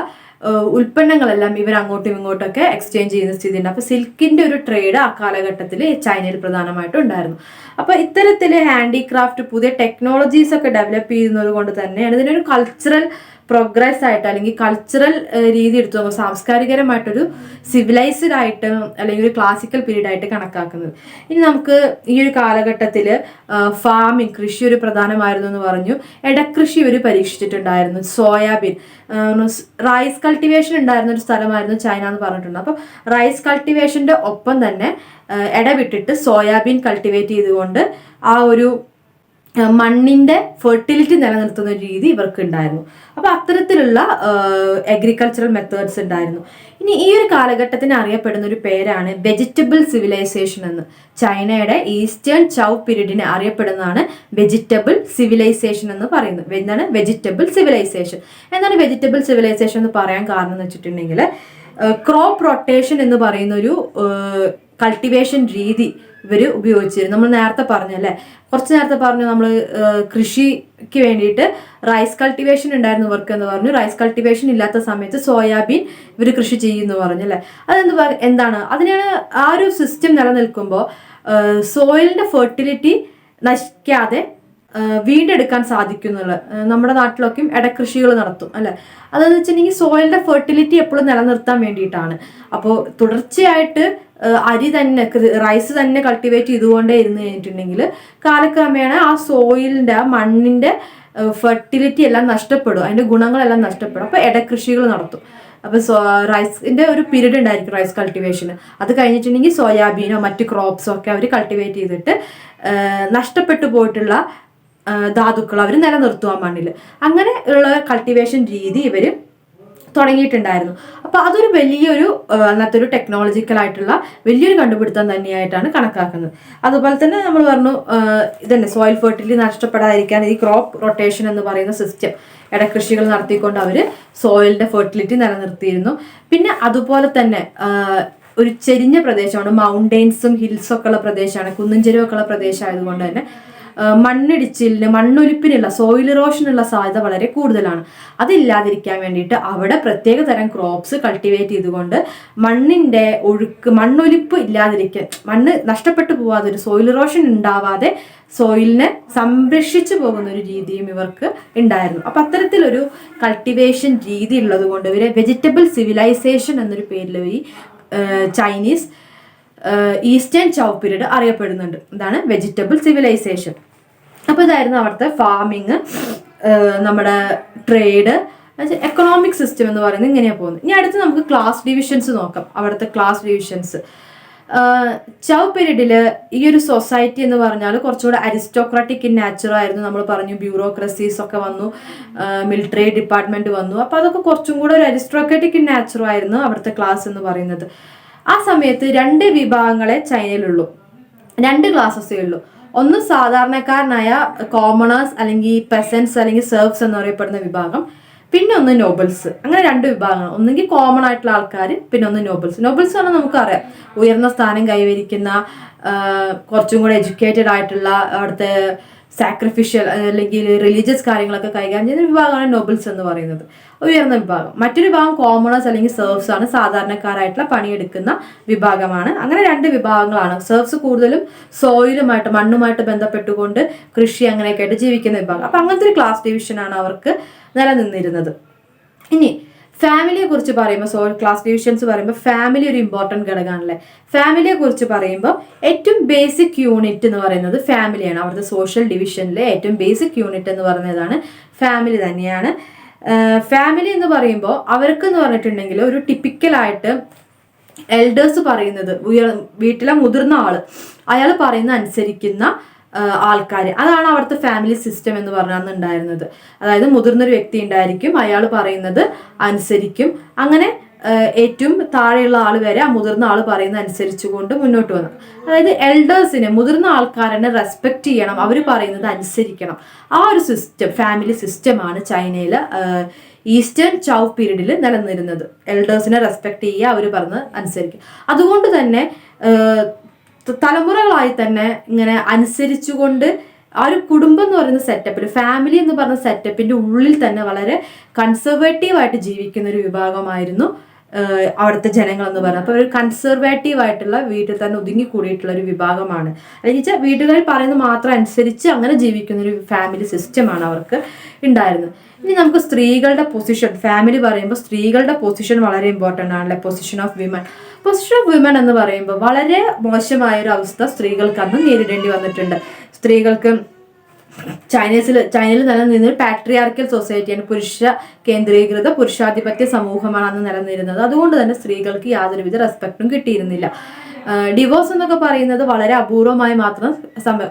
ഉൽപ്പന്നങ്ങളെല്ലാം ഇവർ അങ്ങോട്ടും ഇങ്ങോട്ടൊക്കെ എക്സ്ചേഞ്ച് ചെയ്യുന്ന സ്ഥിതിയുണ്ട്. അപ്പോൾ സിൽക്കിന്റെ ഒരു ട്രേഡ് ആ കാലഘട്ടത്തിൽ ചൈനയിൽ പ്രധാനമായിട്ടും ഉണ്ടായിരുന്നു. അപ്പോൾ ഇത്തരത്തിൽ ഹാൻഡിക്രാഫ്റ്റ് പുതിയ ടെക്നോളജീസ് ഒക്കെ ഡെവലപ്പ് ചെയ്യുന്നത് കൊണ്ട് തന്നെയാണ് ഇതിനൊരു കൾച്ചറൽ പ്രോഗ്രസ് ആയിട്ട് അല്ലെങ്കിൽ കൾച്ചറൽ രീതി എടുത്തു നോക്കുമ്പോൾ സാംസ്കാരികരമായിട്ടൊരു സിവിലൈസ്ഡ് ആയിട്ട് അല്ലെങ്കിൽ ഒരു ക്ലാസിക്കൽ പീരീഡ് ആയിട്ട് കണക്കാക്കുന്നത്. ഇനി നമുക്ക് ഈ ഒരു കാലഘട്ടത്തിൽ ഫാമിംഗ് കൃഷി ഒരു പ്രധാനമായിരുന്നു എന്ന് പറഞ്ഞു. ഇടക്കൃഷി ഇവർ പരീക്ഷിച്ചിട്ടുണ്ടായിരുന്നു. സോയാബീൻ, റൈസ് കൾട്ടിവേഷൻ ഉണ്ടായിരുന്ന ഒരു സ്ഥലമായിരുന്നു ചൈന എന്ന് പറഞ്ഞിട്ടുണ്ട്. അപ്പോൾ റൈസ് കൾട്ടിവേഷന്റെ ഒപ്പം തന്നെ ഇടവിട്ടിട്ട് സോയാബീൻ കൾട്ടിവേറ്റ് ചെയ്തുകൊണ്ട് ആ ഒരു മണ്ണിന്റെ ഫെർട്ടിലിറ്റി നിലനിർത്തുന്ന ഒരു രീതി ഇവർക്ക് ഉണ്ടായിരുന്നു. അപ്പൊ അത്തരത്തിലുള്ള അഗ്രികൾച്ചറൽ മെത്തേഡ്സ് ഉണ്ടായിരുന്നു. ഇനി ഈ ഒരു കാലഘട്ടത്തിന് അറിയപ്പെടുന്ന ഒരു പേരാണ് വെജിറ്റബിൾ സിവിലൈസേഷൻ എന്ന്. ചൈനയുടെ ഈസ്റ്റേൺ ചൗ പീരീഡിനെ അറിയപ്പെടുന്നതാണ് വെജിറ്റബിൾ സിവിലൈസേഷൻ എന്ന് പറയുന്നത്. എന്താണ് വെജിറ്റബിൾ സിവിലൈസേഷൻ? എന്താണ് വെജിറ്റബിൾ സിവിലൈസേഷൻ എന്ന് പറയാൻ കാരണം എന്ന് വെച്ചിട്ടുണ്ടെങ്കിൽ ക്രോപ്പ് റൊട്ടേഷൻ എന്ന് പറയുന്ന ഒരു കൾട്ടിവേഷൻ രീതി ഇവർ ഉപയോഗിച്ചിരുന്നു. നമ്മൾ നേരത്തെ പറഞ്ഞല്ലേ, കുറച്ച് നേരത്തെ പറഞ്ഞു നമ്മൾ കൃഷിക്ക് വേണ്ടിയിട്ട് റൈസ് കൾട്ടിവേഷൻ ഉണ്ടായിരുന്നു ഇവർക്ക് എന്ന് പറഞ്ഞു. റൈസ് കൾട്ടിവേഷൻ ഇല്ലാത്ത സമയത്ത് സോയാബീൻ ഇവർ കൃഷി ചെയ്യുന്നു പറഞ്ഞു അല്ലേ. എന്താണ് അതിനാണ് ആ ഒരു സിസ്റ്റം നിലനിൽക്കുമ്പോൾ സോയിലിന്റെ ഫെർട്ടിലിറ്റി നശിക്കാതെ വീണ്ടെടുക്കാൻ സാധിക്കുന്നുള്ള. നമ്മുടെ നാട്ടിലൊക്കെയും ഇടകൃഷികൾ നടത്തും അല്ലെ. അതെന്ന് വെച്ചിട്ടുണ്ടെങ്കിൽ സോയിലിന്റെ ഫെർട്ടിലിറ്റി എപ്പോഴും നിലനിർത്താൻ വേണ്ടിയിട്ടാണ്. അപ്പോൾ തുടർച്ചയായിട്ട് അരി തന്നെ റൈസ് തന്നെ കൾട്ടിവേറ്റ് ചെയ്തുകൊണ്ടേ ഇരുന്ന് കഴിഞ്ഞിട്ടുണ്ടെങ്കിൽ കാലക്രമേണ ആ സോയിലിന്റെ ആ മണ്ണിന്റെ ഫെർട്ടിലിറ്റി എല്ലാം നഷ്ടപ്പെടും, അതിന്റെ ഗുണങ്ങളെല്ലാം നഷ്ടപ്പെടും. അപ്പോൾ ഇടകൃഷികൾ നടത്തും. അപ്പോൾ റൈസിന്റെ ഒരു പീരീഡ് ഉണ്ടായിരിക്കും റൈസ് കൾട്ടിവേഷന്. അത് കഴിഞ്ഞിട്ടുണ്ടെങ്കിൽ സോയാബീനോ മറ്റു ക്രോപ്സോ ഒക്കെ അവർ കൾട്ടിവേറ്റ് ചെയ്തിട്ട് നഷ്ടപ്പെട്ടു പോയിട്ടുള്ള ധാതുക്കൾ അവർ നിലനിർത്തുക മണ്ണിൽ. അങ്ങനെ ഉള്ള കൾട്ടിവേഷൻ രീതി ഇവർ തുടങ്ങിയിട്ടുണ്ടായിരുന്നു. അപ്പോൾ അതൊരു വലിയൊരു അന്നത്തെ ഒരു ടെക്നോളജിക്കൽ ആയിട്ടുള്ള വലിയൊരു കണ്ടുപിടുത്തം തന്നെയായിട്ടാണ് കണക്കാക്കുന്നത്. അതുപോലെ തന്നെ നമ്മൾ പറഞ്ഞു ഇതന്നെ സോയിൽ ഫെർട്ടിലിറ്റി നഷ്ടപ്പെടാതിരിക്കാൻ ഈ ക്രോപ്പ് റൊട്ടേഷൻ എന്ന് പറയുന്ന സിസ്റ്റം ഇടകൃഷികൾ നടത്തിക്കൊണ്ട് അവർ സോയിലിന്റെ ഫെർട്ടിലിറ്റി നിലനിർത്തിയിരുന്നു. പിന്നെ അതുപോലെ തന്നെ ഒരു ചെരിഞ്ഞ പ്രദേശമാണ്, മൗണ്ടെയിൻസും ഹിൽസും ഒക്കെ ഉള്ള പ്രദേശമാണ്, കുന്നും ചെരുവൊക്കെ ഉള്ള പ്രദേശം ആയതുകൊണ്ട് തന്നെ മണ്ണിടിച്ചിലിന് മണ്ണൊലിപ്പിനുള്ള സോയിൽ ഇറോഷനുള്ള സാധ്യത വളരെ കൂടുതലാണ്. അതില്ലാതിരിക്കാൻ വേണ്ടിയിട്ട് അവിടെ പ്രത്യേക തരം ക്രോപ്സ് കൾട്ടിവേറ്റ് ചെയ്തുകൊണ്ട് മണ്ണിന്റെ മണ്ണൊലിപ്പ് ഇല്ലാതിരിക്കാൻ, മണ്ണ് നഷ്ടപ്പെട്ടു പോവാതെ ഒരു സോയിൽ ഇറോഷൻ ഉണ്ടാവാതെ സോയിലിനെ സംരക്ഷിച്ചു പോകുന്ന ഒരു രീതിയും ഇവർക്ക് ഉണ്ടായിരുന്നു. അപ്പൊ അത്തരത്തിലൊരു കൾട്ടിവേഷൻ രീതി ഉള്ളത് കൊണ്ട് ഇവരെ വെജിറ്റബിൾ സിവിലൈസേഷൻ എന്നൊരു പേരിൽ ഈ ചൈനീസ് ഈസ്റ്റേൺ ചൗ പീരീഡ് അറിയപ്പെടുന്നുണ്ട്. ഇതാണ് വെജിറ്റബിൾ സിവിലൈസേഷൻ. അപ്പോൾ ഇതായിരുന്നു അവിടുത്തെ ഫാമിങ്, നമ്മുടെ ട്രേഡ്, എക്കണോമിക് സിസ്റ്റം എന്ന് പറയുന്നത് ഇങ്ങനെയാണ് പോകുന്നത്. ഇനി അടുത്ത് നമുക്ക് ക്ലാസ് ഡിവിഷൻസ് നോക്കാം. അവിടുത്തെ ക്ലാസ് ഡിവിഷൻസ് ചൗ പീരീഡിൽ ഈ ഒരു സൊസൈറ്റി എന്ന് പറഞ്ഞാൽ കുറച്ചുകൂടെ അരിസ്റ്റോക്രാറ്റിക് ഇൻ നാച്ചർ ആയിരുന്നു. നമ്മൾ പറഞ്ഞു ബ്യൂറോക്രസീസ് ഒക്കെ വന്നു, മിലിറ്ററി ഡിപ്പാർട്ട്മെന്റ് വന്നു. അപ്പോൾ അതൊക്കെ കുറച്ചും കൂടെ ഒരു അരിസ്റ്റോക്രാറ്റിക് ഇൻ നാച്ചർ ആയിരുന്നു അവിടുത്തെ ക്ലാസ് എന്ന് പറയുന്നത്. ആ സമയത്ത് 2 വിഭാഗങ്ങളെ ചൈനയിലുള്ളൂ, 2 ക്ലാസ്സസേ ഉള്ളൂ. ഒന്ന് സാധാരണക്കാരനായ കോമണേഴ്സ് അല്ലെങ്കിൽ പെസൻസ് അല്ലെങ്കിൽ സെർവ്സ് എന്നറിയപ്പെടുന്ന വിഭാഗം, പിന്നെ ഒന്ന് നോബിൾസ്. അങ്ങനെ 2 വിഭാഗങ്ങൾ. ഒന്നെങ്കിൽ കോമൺ ആയിട്ടുള്ള ആൾക്കാർ, പിന്നെ ഒന്ന് നോബിൾസ്. നോബിൾസ് പറഞ്ഞാൽ നമുക്കറിയാം ഉയർന്ന സ്ഥാനം കൈവരിക്കുന്ന കുറച്ചും കൂടെ എഡ്യൂക്കേറ്റഡ് ആയിട്ടുള്ള അവിടുത്തെ സാക്രിഫിഷ്യൽ അല്ലെങ്കിൽ റിലീജിയസ് കാര്യങ്ങളൊക്കെ കൈകാര്യം ചെയ്യുന്ന വിഭാഗമാണ് നോബിൾസ് എന്ന് പറയുന്നത്, ഉയർന്ന വിഭാഗം. മറ്റൊരു വിഭാഗം കോമണേഴ്സ് അല്ലെങ്കിൽ സെർവ്സ് ആണ്, സാധാരണക്കാരായിട്ടുള്ള പണിയെടുക്കുന്ന വിഭാഗമാണ്. അങ്ങനെ 2 വിഭാഗങ്ങളാണ്. സെർവ്സ് കൂടുതലും സോയിലുമായിട്ട് മണ്ണുമായിട്ട് ബന്ധപ്പെട്ടുകൊണ്ട് കൃഷി അങ്ങനെയൊക്കെ ആയിട്ട് ജീവിക്കുന്ന വിഭാഗം. അപ്പൊ അങ്ങനത്തെ ഒരു ക്ലാസ് ഡിവിഷനാണ് അവർക്ക് നിലനിന്നിരുന്നത്. ഇനി ഫാമിലിയെ കുറിച്ച് പറയുമ്പോൾ ക്ലാസ് ഡിവിഷൻസ് പറയുമ്പോൾ ഫാമിലി ഒരു ഇമ്പോർട്ടൻറ്റ് ഘടകമാണല്ലേ. ഫാമിലിയെ കുറിച്ച് പറയുമ്പോൾ ഏറ്റവും ബേസിക് യൂണിറ്റ് എന്ന് പറയുന്നത് ഫാമിലിയാണ്. അവിടുത്തെ സോഷ്യൽ ഡിവിഷനിലെ ഏറ്റവും ബേസിക് യൂണിറ്റ് എന്ന് പറയുന്നതാണ് ഫാമിലി തന്നെയാണ്. ഫാമിലി എന്ന് പറയുമ്പോൾ അവർക്ക് എന്ന് പറഞ്ഞിട്ടുണ്ടെങ്കിൽ ഒരു ടിപ്പിക്കലായിട്ട് എൽഡേഴ്സ് പറയുന്നത്, വീട്ടിലെ മുതിർന്ന ആള് അയാൾ പറയുന്ന അനുസരിക്കുന്ന ആൾക്കാർ, അതാണ് അവിടുത്തെ ഫാമിലി സിസ്റ്റം എന്ന് പറഞ്ഞാൽ ഉണ്ടായിരുന്നത്. അതായത് മുതിർന്നൊരു വ്യക്തി ഉണ്ടായിരിക്കും, അയാൾ പറയുന്നത് അനുസരിക്കും. അങ്ങനെ ഏറ്റവും താഴെയുള്ള ആൾ വരെ ആ മുതിർന്ന ആൾ പറയുന്ന അനുസരിച്ചുകൊണ്ട് മുന്നോട്ട് വന്നു. അതായത് എൽഡേഴ്സിനെ, മുതിർന്ന ആൾക്കാരെ റെസ്പെക്ട് ചെയ്യണം, അവർ പറയുന്നത് അനുസരിക്കണം. ആ ഒരു സിസ്റ്റം, ഫാമിലി സിസ്റ്റമാണ് ചൈനയിൽ ഈസ്റ്റേൺ ചൗ പീരീഡിൽ നിലനിന്നിരുന്നത്. എൽഡേഴ്സിനെ റെസ്പെക്ട് ചെയ്യുക, അവർ പറഞ്ഞത് അനുസരിക്കുക. അതുകൊണ്ട് തന്നെ തലമുറകളായി തന്നെ ഇങ്ങനെ അനുസരിച്ചുകൊണ്ട് ആ ഒരു കുടുംബം എന്ന് പറയുന്ന സെറ്റപ്പിൽ, ഫാമിലി എന്ന് പറഞ്ഞ സെറ്റപ്പിന്റെ ഉള്ളിൽ തന്നെ വളരെ കൺസർവേറ്റീവായിട്ട് ജീവിക്കുന്ന ഒരു വിഭാഗമായിരുന്നു അവിടുത്തെ ജനങ്ങൾ എന്ന് പറയുന്നത്. അപ്പോൾ ഒരു കൺസർവേറ്റീവ് ആയിട്ടുള്ള വീട്ടിൽ തന്നെ ഒതുങ്ങി കൂടിയിട്ടുള്ള ഒരു വിഭാഗമാണ്. അല്ലെങ്കിൽ വീട്ടുകാർ പറയുന്നത് മാത്രം അനുസരിച്ച് അങ്ങനെ ജീവിക്കുന്ന ഒരു ഫാമിലി സിസ്റ്റമാണ് അവർക്ക് ഉണ്ടായിരുന്നത്. ഇനി നമുക്ക് സ്ത്രീകളുടെ പൊസിഷൻ, ഫാമിലി പറയുമ്പോൾ സ്ത്രീകളുടെ പൊസിഷൻ വളരെ ഇമ്പോർട്ടൻ്റ് ആണല്ലേ. പൊസിഷൻ ഓഫ് വിമൻ എന്ന് പറയുമ്പോൾ വളരെ മോശമായ ഒരു അവസ്ഥ സ്ത്രീകൾക്ക് അന്ന് നേരിടേണ്ടി വന്നിട്ടുണ്ട്. സ്ത്രീകൾക്ക് ചൈനയിൽ നിലനിന്നൊരു പാട്രിയാർക്കൽ സൊസൈറ്റിയാണ്, പുരുഷ കേന്ദ്രീകൃത പുരുഷാധിപത്യ സമൂഹമാണ് അന്ന് നിലനിന്നിരുന്നത്. അതുകൊണ്ട് തന്നെ സ്ത്രീകൾക്ക് യാതൊരുവിധ റെസ്പെക്റ്റും കിട്ടിയിരുന്നില്ല. ഡിവോഴ്സ് എന്നൊക്കെ പറയുന്നത് വളരെ അപൂർവമായി മാത്രം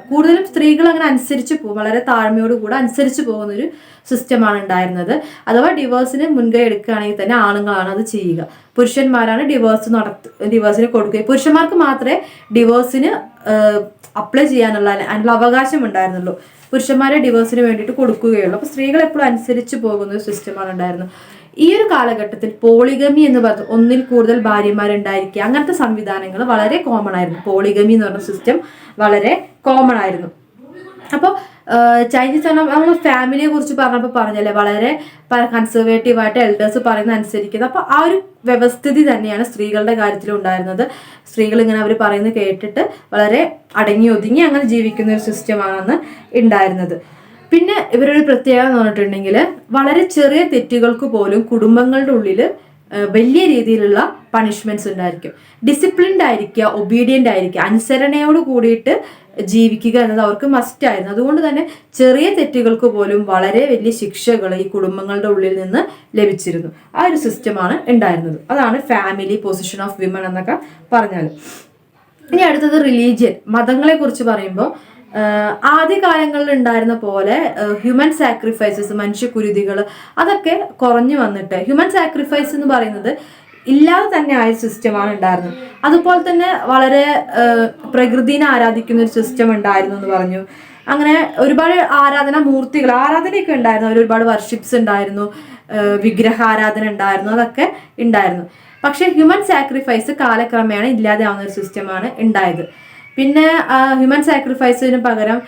കൂടുതലും സ്ത്രീകൾ അങ്ങനെ അനുസരിച്ച് പോകും, വളരെ താഴ്മയോട് കൂടെ അനുസരിച്ച് പോകുന്നൊരു സിസ്റ്റമാണ് ഉണ്ടായിരുന്നത്. അഥവാ ഡിവോഴ്സിന് മുൻകൈ എടുക്കുകയാണെങ്കിൽ തന്നെ ആണുങ്ങളാണ് അത് ചെയ്യുക. പുരുഷന്മാരാണ് ഡിവോഴ്സിന് കൊടുക്കുക. പുരുഷന്മാർക്ക് മാത്രമേ ഡിവോഴ്സിന് അപ്ലൈ ചെയ്യാനുള്ള അതിനുള്ള അവകാശം ഉണ്ടായിരുന്നുള്ളൂ. പുരുഷന്മാരെ ഡിവോഴ്സിന് വേണ്ടിയിട്ട് കൊടുക്കുകയുള്ളൂ. അപ്പോൾ സ്ത്രീകൾ എപ്പോഴും അനുസരിച്ച് പോകുന്ന ഒരു സിസ്റ്റമാണ് ഉണ്ടായിരുന്നത്. ഈ ഒരു കാലഘട്ടത്തിൽ പോളിഗമി എന്ന് പറഞ്ഞ ഒന്നിൽ കൂടുതൽ ഭാര്യമാരുണ്ടായിരിക്കുക, അങ്ങനത്തെ സംവിധാനങ്ങൾ വളരെ കോമൺ ആയിരുന്നു. പോളിഗമി എന്ന് പറഞ്ഞ സിസ്റ്റം വളരെ കോമൺ ആയിരുന്നു. അപ്പോൾ ചൈനീസ് നമ്മൾ ഫാമിലിയെ കുറിച്ച് പറഞ്ഞല്ലേ, വളരെ കൺസർവേറ്റീവായിട്ട് എൽഡേഴ്സ് പറയുന്ന അനുസരിക്കുന്നത്. അപ്പോൾ ആ ഒരു വ്യവസ്ഥിതി തന്നെയാണ് സ്ത്രീകളുടെ കാര്യത്തിലും ഉണ്ടായിരുന്നത്. സ്ത്രീകൾ ഇങ്ങനെ അവർ പറയുന്നത് കേട്ടിട്ട് വളരെ അടങ്ങി ഒതുങ്ങി അങ്ങനെ ജീവിക്കുന്ന ഒരു സിസ്റ്റമാണ് ഉണ്ടായിരുന്നത്. പിന്നെ ഇവരൊരു പ്രത്യേകത എന്ന് പറഞ്ഞിട്ടുണ്ടെങ്കിൽ വളരെ ചെറിയ തെറ്റുകൾക്ക് പോലും കുടുംബങ്ങളുടെ ഉള്ളിൽ വലിയ രീതിയിലുള്ള പണിഷ്മെന്റ്സ് ഉണ്ടായിരിക്കും. ഡിസിപ്ലിൻഡ് ആയിരിക്കുക, ഒബീഡിയൻ്റ് ആയിരിക്കുക, അനുസരണയോട് കൂടിയിട്ട് ജീവിക്കുക എന്നത് അവർക്ക് മസ്റ്റ് ആയിരുന്നു. അതുകൊണ്ട് തന്നെ ചെറിയ തെറ്റുകൾക്ക് പോലും വളരെ വലിയ ശിക്ഷകൾ ഈ കുടുംബങ്ങളുടെ ഉള്ളിൽ നിന്ന് ലഭിച്ചിരുന്നു. ആ ഒരു സിസ്റ്റമാണ് ഉണ്ടായിരുന്നത്. അതാണ് ഫാമിലി, പൊസിഷൻ ഓഫ് വിമൻ എന്നൊക്കെ പറഞ്ഞാൽ. ഇനി അടുത്തത് റിലീജിയൻ, മതങ്ങളെ കുറിച്ച് പറയുമ്പോൾ ആദ്യകാലങ്ങളിൽ ഉണ്ടായിരുന്ന പോലെ ഹ്യൂമൻ സാക്രിഫൈസസ്, മനുഷ്യക്കുരുതികൾ അതൊക്കെ കുറഞ്ഞു വന്നിട്ട് ഹ്യൂമൻ സാക്രിഫൈസ് എന്ന് പറയുന്നത് ഇല്ലാതെ തന്നെ ആയ സിസ്റ്റമാണ് ഉണ്ടായിരുന്നത്. അതുപോലെ തന്നെ വളരെ പ്രകൃതിനെ ആരാധിക്കുന്ന ഒരു സിസ്റ്റം ഉണ്ടായിരുന്നു എന്ന് പറഞ്ഞു. അങ്ങനെ ഒരുപാട് ആരാധനയൊക്കെ ഉണ്ടായിരുന്നു. ഒരുപാട് വർഷിപ്സ് ഉണ്ടായിരുന്നു, വിഗ്രഹാരാധന ഉണ്ടായിരുന്നു, അതൊക്കെ ഉണ്ടായിരുന്നു. പക്ഷെ ഹ്യൂമൻ സാക്രിഫൈസ് കാലക്രമേണ ഇല്ലാതെ ആവുന്ന ഒരു സിസ്റ്റമാണ് ഉണ്ടായത്. പിന്നെ ഹ്യൂമൻ സാക്രിഫൈസിന് പകരം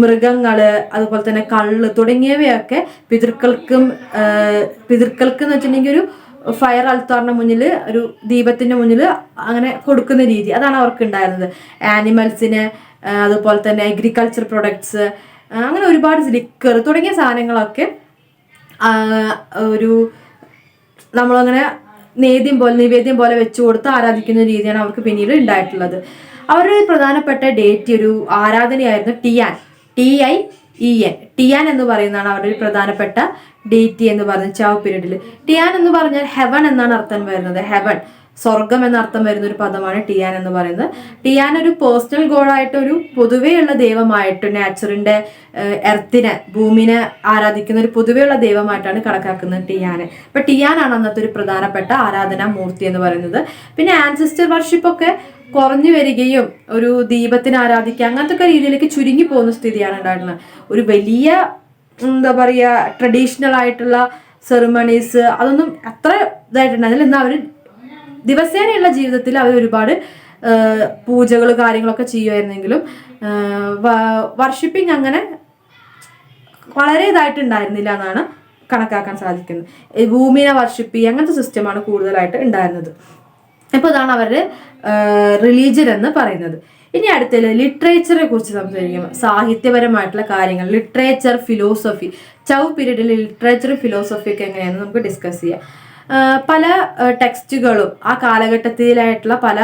മൃഗങ്ങള്, അതുപോലെ തന്നെ കള്ള് തുടങ്ങിയവയൊക്കെ പിതൃക്കൾക്ക് എന്ന് വെച്ചിട്ടുണ്ടെങ്കിൽ ഒരു ഫയർ അൽത്താറിന്റെ മുന്നിൽ, ഒരു ദീപത്തിന്റെ മുന്നിൽ അങ്ങനെ കൊടുക്കുന്ന രീതി, അതാണ് അവർക്ക് ഉണ്ടായിരുന്നത്. ആനിമൽസിന്, അതുപോലെ തന്നെ അഗ്രികൾച്ചർ പ്രൊഡക്ട്സ്, അങ്ങനെ ഒരുപാട് ലിക്കർ തുടങ്ങിയ സാധനങ്ങളൊക്കെ ഒരു നമ്മളങ്ങനെ നിവേദ്യം പോലെ വെച്ചു കൊടുത്ത് ആരാധിക്കുന്ന രീതിയാണ് അവർക്ക് പിന്നീട് ഉണ്ടായിട്ടുള്ളത്. അവരുടെ പ്രധാനപ്പെട്ട ഡേറ്റ് ഒരു ആരാധനയായിരുന്നു ടിയാൻ, TIEN. ടിയാൻ എന്ന് പറയുന്നതാണ് അവരുടെ ഒരു പ്രധാനപ്പെട്ട ഡേറ്റ് എന്ന് പറയുന്നത് ചാവ് പീരീഡിൽ. ടിയാൻ എന്ന് പറഞ്ഞാൽ ഹെവൻ എന്നാണ് അർത്ഥം വരുന്നത്. ഹെവൻ, സ്വർഗം എന്നർത്ഥം വരുന്ന ഒരു പദമാണ് ടിയാൻ എന്ന് പറയുന്നത്. ടിയാൻ ഒരു പേഴ്സണൽ ഗോഡായിട്ട്, ഒരു പൊതുവെയുള്ള ദൈവമായിട്ട്, നാച്ചുറിന്റെ എർത്തിനെ, ഭൂമിനെ ആരാധിക്കുന്ന ഒരു പൊതുവെയുള്ള ദൈവമായിട്ടാണ് കണക്കാക്കുന്നത് ടിയാനെ. അപ്പൊ ടിയാനാണ് അന്നത്തെ ഒരു പ്രധാനപ്പെട്ട ആരാധനാ മൂർത്തി എന്ന് പറയുന്നത്. പിന്നെ ആൻസിസ്റ്റർ വർഷിപ്പ് ഒക്കെ കുറഞ്ഞു വരികയും ഒരു ദീപത്തിന് ആരാധിക്കുക അങ്ങനത്തെ ഒക്കെ രീതിയിലേക്ക് ചുരുങ്ങി പോകുന്ന സ്ഥിതിയാണ് ഉണ്ടായിരുന്നത്. ഒരു വലിയ എന്താ പറയുക, ട്രഡീഷണൽ ആയിട്ടുള്ള സെറിമണീസ് അതൊന്നും അത്ര ഇതായിട്ടുണ്ടായിരുന്നില്ല. എന്നാൽ അവർ ദിവസേനയുള്ള ജീവിതത്തിൽ അവർ ഒരുപാട് പൂജകൾ കാര്യങ്ങളൊക്കെ ചെയ്യുമായിരുന്നെങ്കിലും വർഷിപ്പിംഗ് അങ്ങനെ വളരെ ഇതായിട്ടുണ്ടായിരുന്നില്ല എന്നാണ് കണക്കാക്കാൻ സാധിക്കുന്നത്. ഭൂമിനെ വർഷിപ്പ് ചെയ്യുക അങ്ങനത്തെ സിസ്റ്റമാണ് കൂടുതലായിട്ട് ഉണ്ടായിരുന്നത്. അപ്പോൾ ഇതാണ് അവരുടെ റിലീജിയൻ എന്ന് പറയുന്നത്. ഇനി അടുത്തത് ലിറ്ററേച്ചറെ കുറിച്ച് സംസാരിക്കുമ്പോൾ സാഹിത്യപരമായിട്ടുള്ള കാര്യങ്ങൾ, ലിറ്ററേച്ചർ, ഫിലോസഫി, ചൗ പീരീഡിൽ ലിറ്ററേച്ചറും ഫിലോസഫിയൊക്കെ എങ്ങനെയാണെന്ന് നമുക്ക് ഡിസ്കസ് ചെയ്യാം. പല ടെക്സ്റ്റുകളും ആ കാലഘട്ടത്തിലായിട്ടുള്ള പല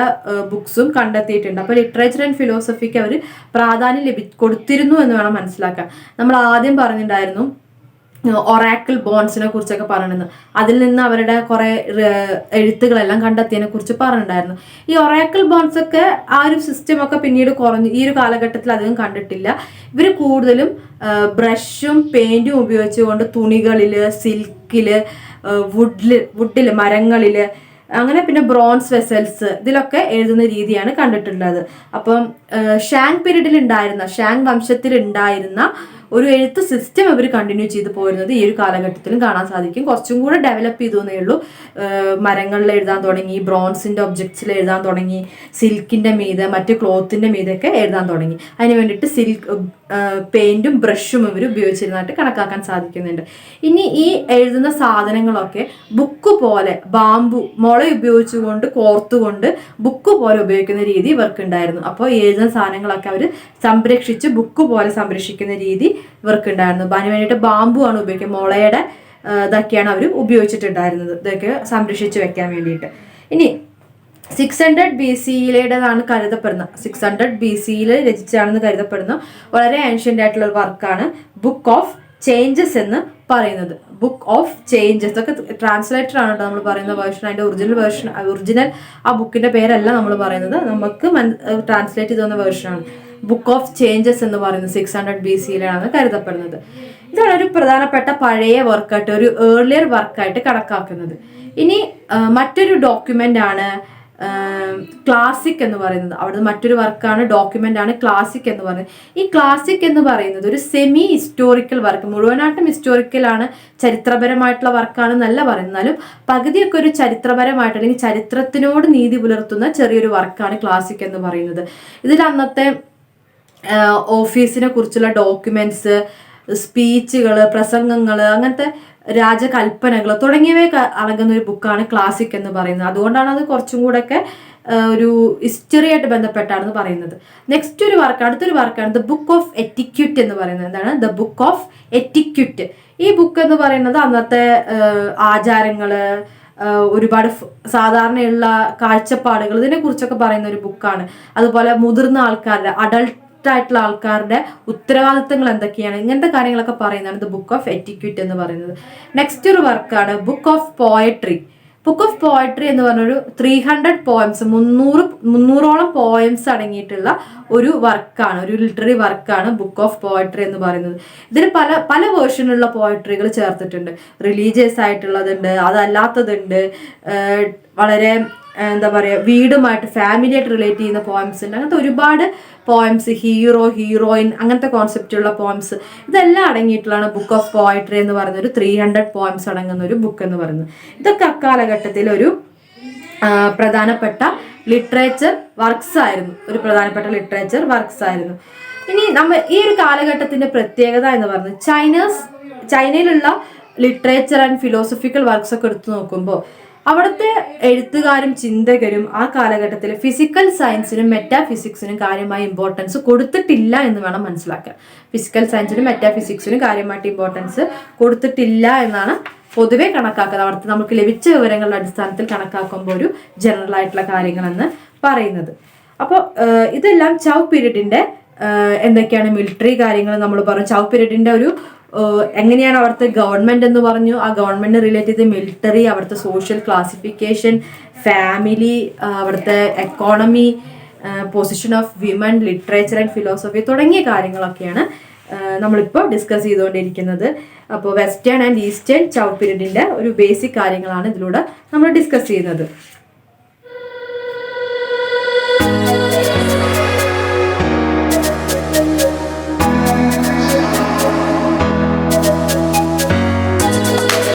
ബുക്സും കണ്ടെത്തിയിട്ടുണ്ട്. അപ്പോൾ ലിറ്ററേച്ചർ ആൻഡ് ഫിലോസഫിക്ക് അവർ പ്രാധാന്യം കൊടുത്തിരുന്നു എന്ന് വേണം മനസ്സിലാക്കാൻ. നമ്മൾ ആദ്യം പറഞ്ഞിട്ടുണ്ടായിരുന്നു ഒറാക്കിൾ ബോൺസിനെ കുറിച്ചൊക്കെ പറയുന്നത്. അതിൽ നിന്ന് അവരുടെ കുറെ എഴുത്തുകളെല്ലാം കണ്ടെത്തിയതിനെ കുറിച്ച് പറഞ്ഞിട്ടുണ്ടായിരുന്നു. ഈ ഒറാക്കിൾ ബോൺസ് ഒക്കെ ആ ഒരു സിസ്റ്റം ഒക്കെ പിന്നീട് കുറഞ്ഞു. ഈ ഒരു കാലഘട്ടത്തിൽ അധികം കണ്ടിട്ടില്ല. ഇവർ കൂടുതലും ബ്രഷും പെയിന്റും ഉപയോഗിച്ചുകൊണ്ട് തുണികളില്, സിൽക്കില്, വുഡില്, മരങ്ങളില് അങ്ങനെ പിന്നെ ബ്രോൺസ് വെസൽസ് ഇതിലൊക്കെ എഴുതുന്ന രീതിയാണ് കണ്ടിട്ടുള്ളത്. അപ്പം ഷാങ് പീരീഡിൽ ഉണ്ടായിരുന്ന, ഷാങ് വംശത്തിൽ ഉണ്ടായിരുന്ന ഒരു എഴുത്ത് സിസ്റ്റം ഇവർ കണ്ടിന്യൂ ചെയ്ത് പോരുന്നത് ഈ ഒരു കാലഘട്ടത്തിലും കാണാൻ സാധിക്കും. കുറച്ചും കൂടെ ഡെവലപ്പ് ചെയ്തു എന്നേ ഉള്ളൂ. മരങ്ങളിൽ എഴുതാൻ തുടങ്ങി, ബ്രോൺസിന്റെ ഒബ്ജക്ട്സിൽ എഴുതാൻ തുടങ്ങി, സിൽക്കിന്റെ മീതെ മറ്റു ക്ലോത്തിന്റെ മീതൊക്കെ എഴുതാൻ തുടങ്ങി. അതിന് വേണ്ടിയിട്ട് പെയിന്റും ബ്രഷും ഇവർ ഉപയോഗിച്ചിരുന്നതായിട്ട് കണക്കാക്കാൻ സാധിക്കുന്നുണ്ട്. ഇനി ഈ എഴുതുന്ന സാധനങ്ങളൊക്കെ ബുക്ക് പോലെ ബാമ്പു മുള ഉപയോഗിച്ചുകൊണ്ട് കോർത്തുകൊണ്ട് ബുക്ക് പോലെ ഉപയോഗിക്കുന്ന രീതി ഇവർക്കുണ്ടായിരുന്നു. അപ്പോൾ എഴുതുന്ന സാധനങ്ങളൊക്കെ അവർ സംരക്ഷിച്ച് ബുക്ക് പോലെ സംരക്ഷിക്കുന്ന രീതി ഇവർക്കുണ്ടായിരുന്നു. അതിന് വേണ്ടിയിട്ട് ബാമ്പു ആണ് ഉപയോഗിക്കുക, മുളയുടെ ഇതൊക്കെയാണ് അവർ ഉപയോഗിച്ചിട്ടുണ്ടായിരുന്നത്, ഇതൊക്കെ സംരക്ഷിച്ച് വെക്കാൻ വേണ്ടിയിട്ട്. ഇനി 600 BC-യിലേതാണ് കരുതപ്പെടുന്നത്, 600 BC-യിൽ രചിച്ചാണെന്ന് കരുതപ്പെടുന്ന വളരെ ഏൻഷ്യൻ്റ് ആയിട്ടുള്ള ഒരു വർക്കാണ് ബുക്ക് ഓഫ് ചേഞ്ചസ് എന്ന് പറയുന്നത്. ബുക്ക് ഓഫ് ചേഞ്ചസ് ഇതൊക്കെ ട്രാൻസ്ലേറ്റർ ആണ് നമ്മൾ പറയുന്ന വേർഷൻ. അതിൻ്റെ ഒറിജിനൽ ആ ബുക്കിൻ്റെ പേരല്ല നമ്മൾ പറയുന്നത്, നമുക്ക് ട്രാൻസ്ലേറ്റ് ചെയ്ത് തന്ന വേർഷനാണ്. ബുക്ക് ഓഫ് ചേഞ്ചസ് എന്ന് പറയുന്നത് 600 BC-യിലാണ് കരുതപ്പെടുന്നത്. ഇതാണ് ഒരു പ്രധാനപ്പെട്ട പഴയ വർക്കായിട്ട്, ഒരു ഏർലിയർ വർക്കായിട്ട് കണക്കാക്കുന്നത്. ഇനി മറ്റൊരു ഡോക്യുമെൻ്റ് ആണ് ക്ലാസിക് എന്ന് പറയുന്നത്. അവിടെ മറ്റൊരു വർക്കാണ്, ഡോക്യുമെന്റ് ആണ് ക്ലാസിക് എന്ന് പറയുന്നത്. ഈ ക്ലാസിക് എന്ന് പറയുന്നത് ഒരു സെമി ഹിസ്റ്റോറിക്കൽ വർക്ക്, മുഴുവനായിട്ടും ഹിസ്റ്റോറിക്കലാണ്, ചരിത്രപരമായിട്ടുള്ള വർക്കാണ് എന്നല്ല പറയുന്നത്, എന്നാലും പകുതിയൊക്കെ ഒരു ചരിത്രപരമായിട്ട് അല്ലെങ്കിൽ ചരിത്രത്തിനോട് നീതി പുലർത്തുന്ന ചെറിയൊരു വർക്കാണ് ക്ലാസിക് എന്ന് പറയുന്നത്. ഇതിൽ അന്നത്തെ ഓഫീസിനെ കുറിച്ചുള്ള ഡോക്യുമെന്റ്സ്, സ്പീച്ചുകൾ, പ്രസംഗങ്ങൾ, അങ്ങനത്തെ രാജകൽപ്പനകൾ തുടങ്ങിയവയൊക്കെ അടങ്ങുന്ന ഒരു ബുക്കാണ് ക്ലാസിക് എന്ന് പറയുന്നത്. അതുകൊണ്ടാണ് അത് കുറച്ചും കൂടെയൊക്കെ ഒരു ഹിസ്റ്ററി ആയിട്ട് ബന്ധപ്പെട്ടാണെന്ന് പറയുന്നത്. നെക്സ്റ്റ് ഒരു വർക്ക്, അടുത്തൊരു വർക്കാണ് ദ ബുക്ക് ഓഫ് എറ്റിക്യൂറ്റ് എന്ന് പറയുന്നത്. എന്താണ് ദ ബുക്ക് ഓഫ് എറ്റിക്യൂറ്റ്? ഈ ബുക്ക് എന്ന് പറയുന്നത് അന്നത്തെ ആചാരങ്ങള്, ഒരുപാട് സാധാരണയുള്ള കാഴ്ചപ്പാടുകൾ, ഇതിനെ കുറിച്ചൊക്കെ പറയുന്ന ഒരു ബുക്കാണ്. അതുപോലെ മുതിർന്ന ആൾക്കാരുടെ, ആയിട്ടുള്ള ആൾക്കാരുടെ ഉത്തരവാദിത്തങ്ങൾ എന്തൊക്കെയാണ്, ഇങ്ങനത്തെ കാര്യങ്ങളൊക്കെ പറയുന്നതാണ് ദ ബുക്ക് ഓഫ് എറ്റിക്യൂറ്റ് എന്ന് പറയുന്നത്. നെക്സ്റ്റ് ഒരു വർക്കാണ് book of poetry. Book of poetry എന്ന് പറഞ്ഞൊരു 300 പോയംസ്, 300ഓളം പോയംസ് അടങ്ങിയിട്ടുള്ള ഒരു വർക്കാണ്, ഒരു ലിറ്റററി വർക്കാണ് ബുക്ക് ഓഫ് പോയട്രി എന്ന് പറയുന്നത്. ഇതിൽ പല വേർഷനുള്ള പോയട്രികൾ ചേർത്തിട്ടുണ്ട്. റിലീജിയസ് ആയിട്ടുള്ളതുണ്ട്, അതല്ലാത്തതുണ്ട്, വളരെ എന്താ പറയുക വീടുമായിട്ട് ഫാമിലിയായിട്ട് റിലേറ്റ് ചെയ്യുന്ന പോയംസ് ഉണ്ട്. അങ്ങനത്തെ ഒരുപാട് പോയംസ്, ഹീറോ ഹീറോയിൻ അങ്ങനത്തെ കോൺസെപ്റ്റുള്ള പോയംസ് ഇതെല്ലാം അടങ്ങിയിട്ടുള്ളതാണ് ബുക്ക് ഓഫ് പോയട്രി എന്ന് പറയുന്ന ഒരു 300 പോയംസ് അടങ്ങുന്ന ഒരു ബുക്ക് എന്ന് പറയുന്നത്. ഇതൊക്കെ അക്കാലഘട്ടത്തിൽ ഒരു പ്രധാനപ്പെട്ട ലിറ്ററേച്ചർ വർക്ക്സ് ആയിരുന്നു, ഇനി ഈ ഒരു കാലഘട്ടത്തിന്റെ പ്രത്യേകത എന്ന് പറയുന്നത് ചൈനയിലുള്ള ലിറ്ററേച്ചർ ആൻഡ് ഫിലോസഫിക്കൽ വർക്ക്സ് ഒക്കെ എടുത്തു നോക്കുമ്പോൾ അവിടുത്തെ എഴുത്തുകാരും ചിന്തകരും ആ കാലഘട്ടത്തിൽ ഫിസിക്കൽ സയൻസിനും മെറ്റാഫിസിക്സിനും കാര്യമായ ഇമ്പോർട്ടൻസ് കൊടുത്തിട്ടില്ല എന്ന് വേണം മനസ്സിലാക്കാൻ. ഫിസിക്കൽ സയൻസിനും മെറ്റാഫിസിക്സിനും കാര്യമായിട്ട് ഇമ്പോർട്ടൻസ് കൊടുത്തിട്ടില്ല എന്നാണ് പൊതുവെ കണക്കാക്കുന്നത്. അവിടുത്തെ നമുക്ക് ലഭിച്ച വിവരങ്ങളുടെ അടിസ്ഥാനത്തിൽ കണക്കാക്കുമ്പോൾ ഒരു ജനറൽ ആയിട്ടുള്ള കാര്യങ്ങളെന്ന് പറയുന്നത്. അപ്പോൾ ഇതെല്ലാം ചൗ പീരീഡിന്റെ എന്തൊക്കെയാണ് മിലിറ്ററി കാര്യങ്ങൾ നമ്മൾ പറഞ്ഞു. ചൗ പീരീഡിന്റെ ഒരു എങ്ങനെയാണ് അവിടുത്തെ ഗവൺമെന്റ് എന്ന് പറഞ്ഞു, ആ ഗവൺമെന്റ് റിലേറ്റ് ചെയ്ത് മിലിറ്ററി, അവിടുത്തെ സോഷ്യൽ ക്ലാസിഫിക്കേഷൻ, ഫാമിലി, അവിടുത്തെ economy, position of women, literature and philosophy തുടങ്ങിയ കാര്യങ്ങളൊക്കെയാണ് നമ്മളിപ്പോൾ ഡിസ്കസ് ചെയ്തുകൊണ്ടിരിക്കുന്നത്. അപ്പോൾ വെസ്റ്റേൺ ആൻഡ് ഈസ്റ്റേൺ ചൗ പീരീഡിന്റെ ഒരു ബേസിക് കാര്യങ്ങളാണ് ഇതിലൂടെ നമ്മൾ ഡിസ്കസ് ചെയ്യുന്നത്.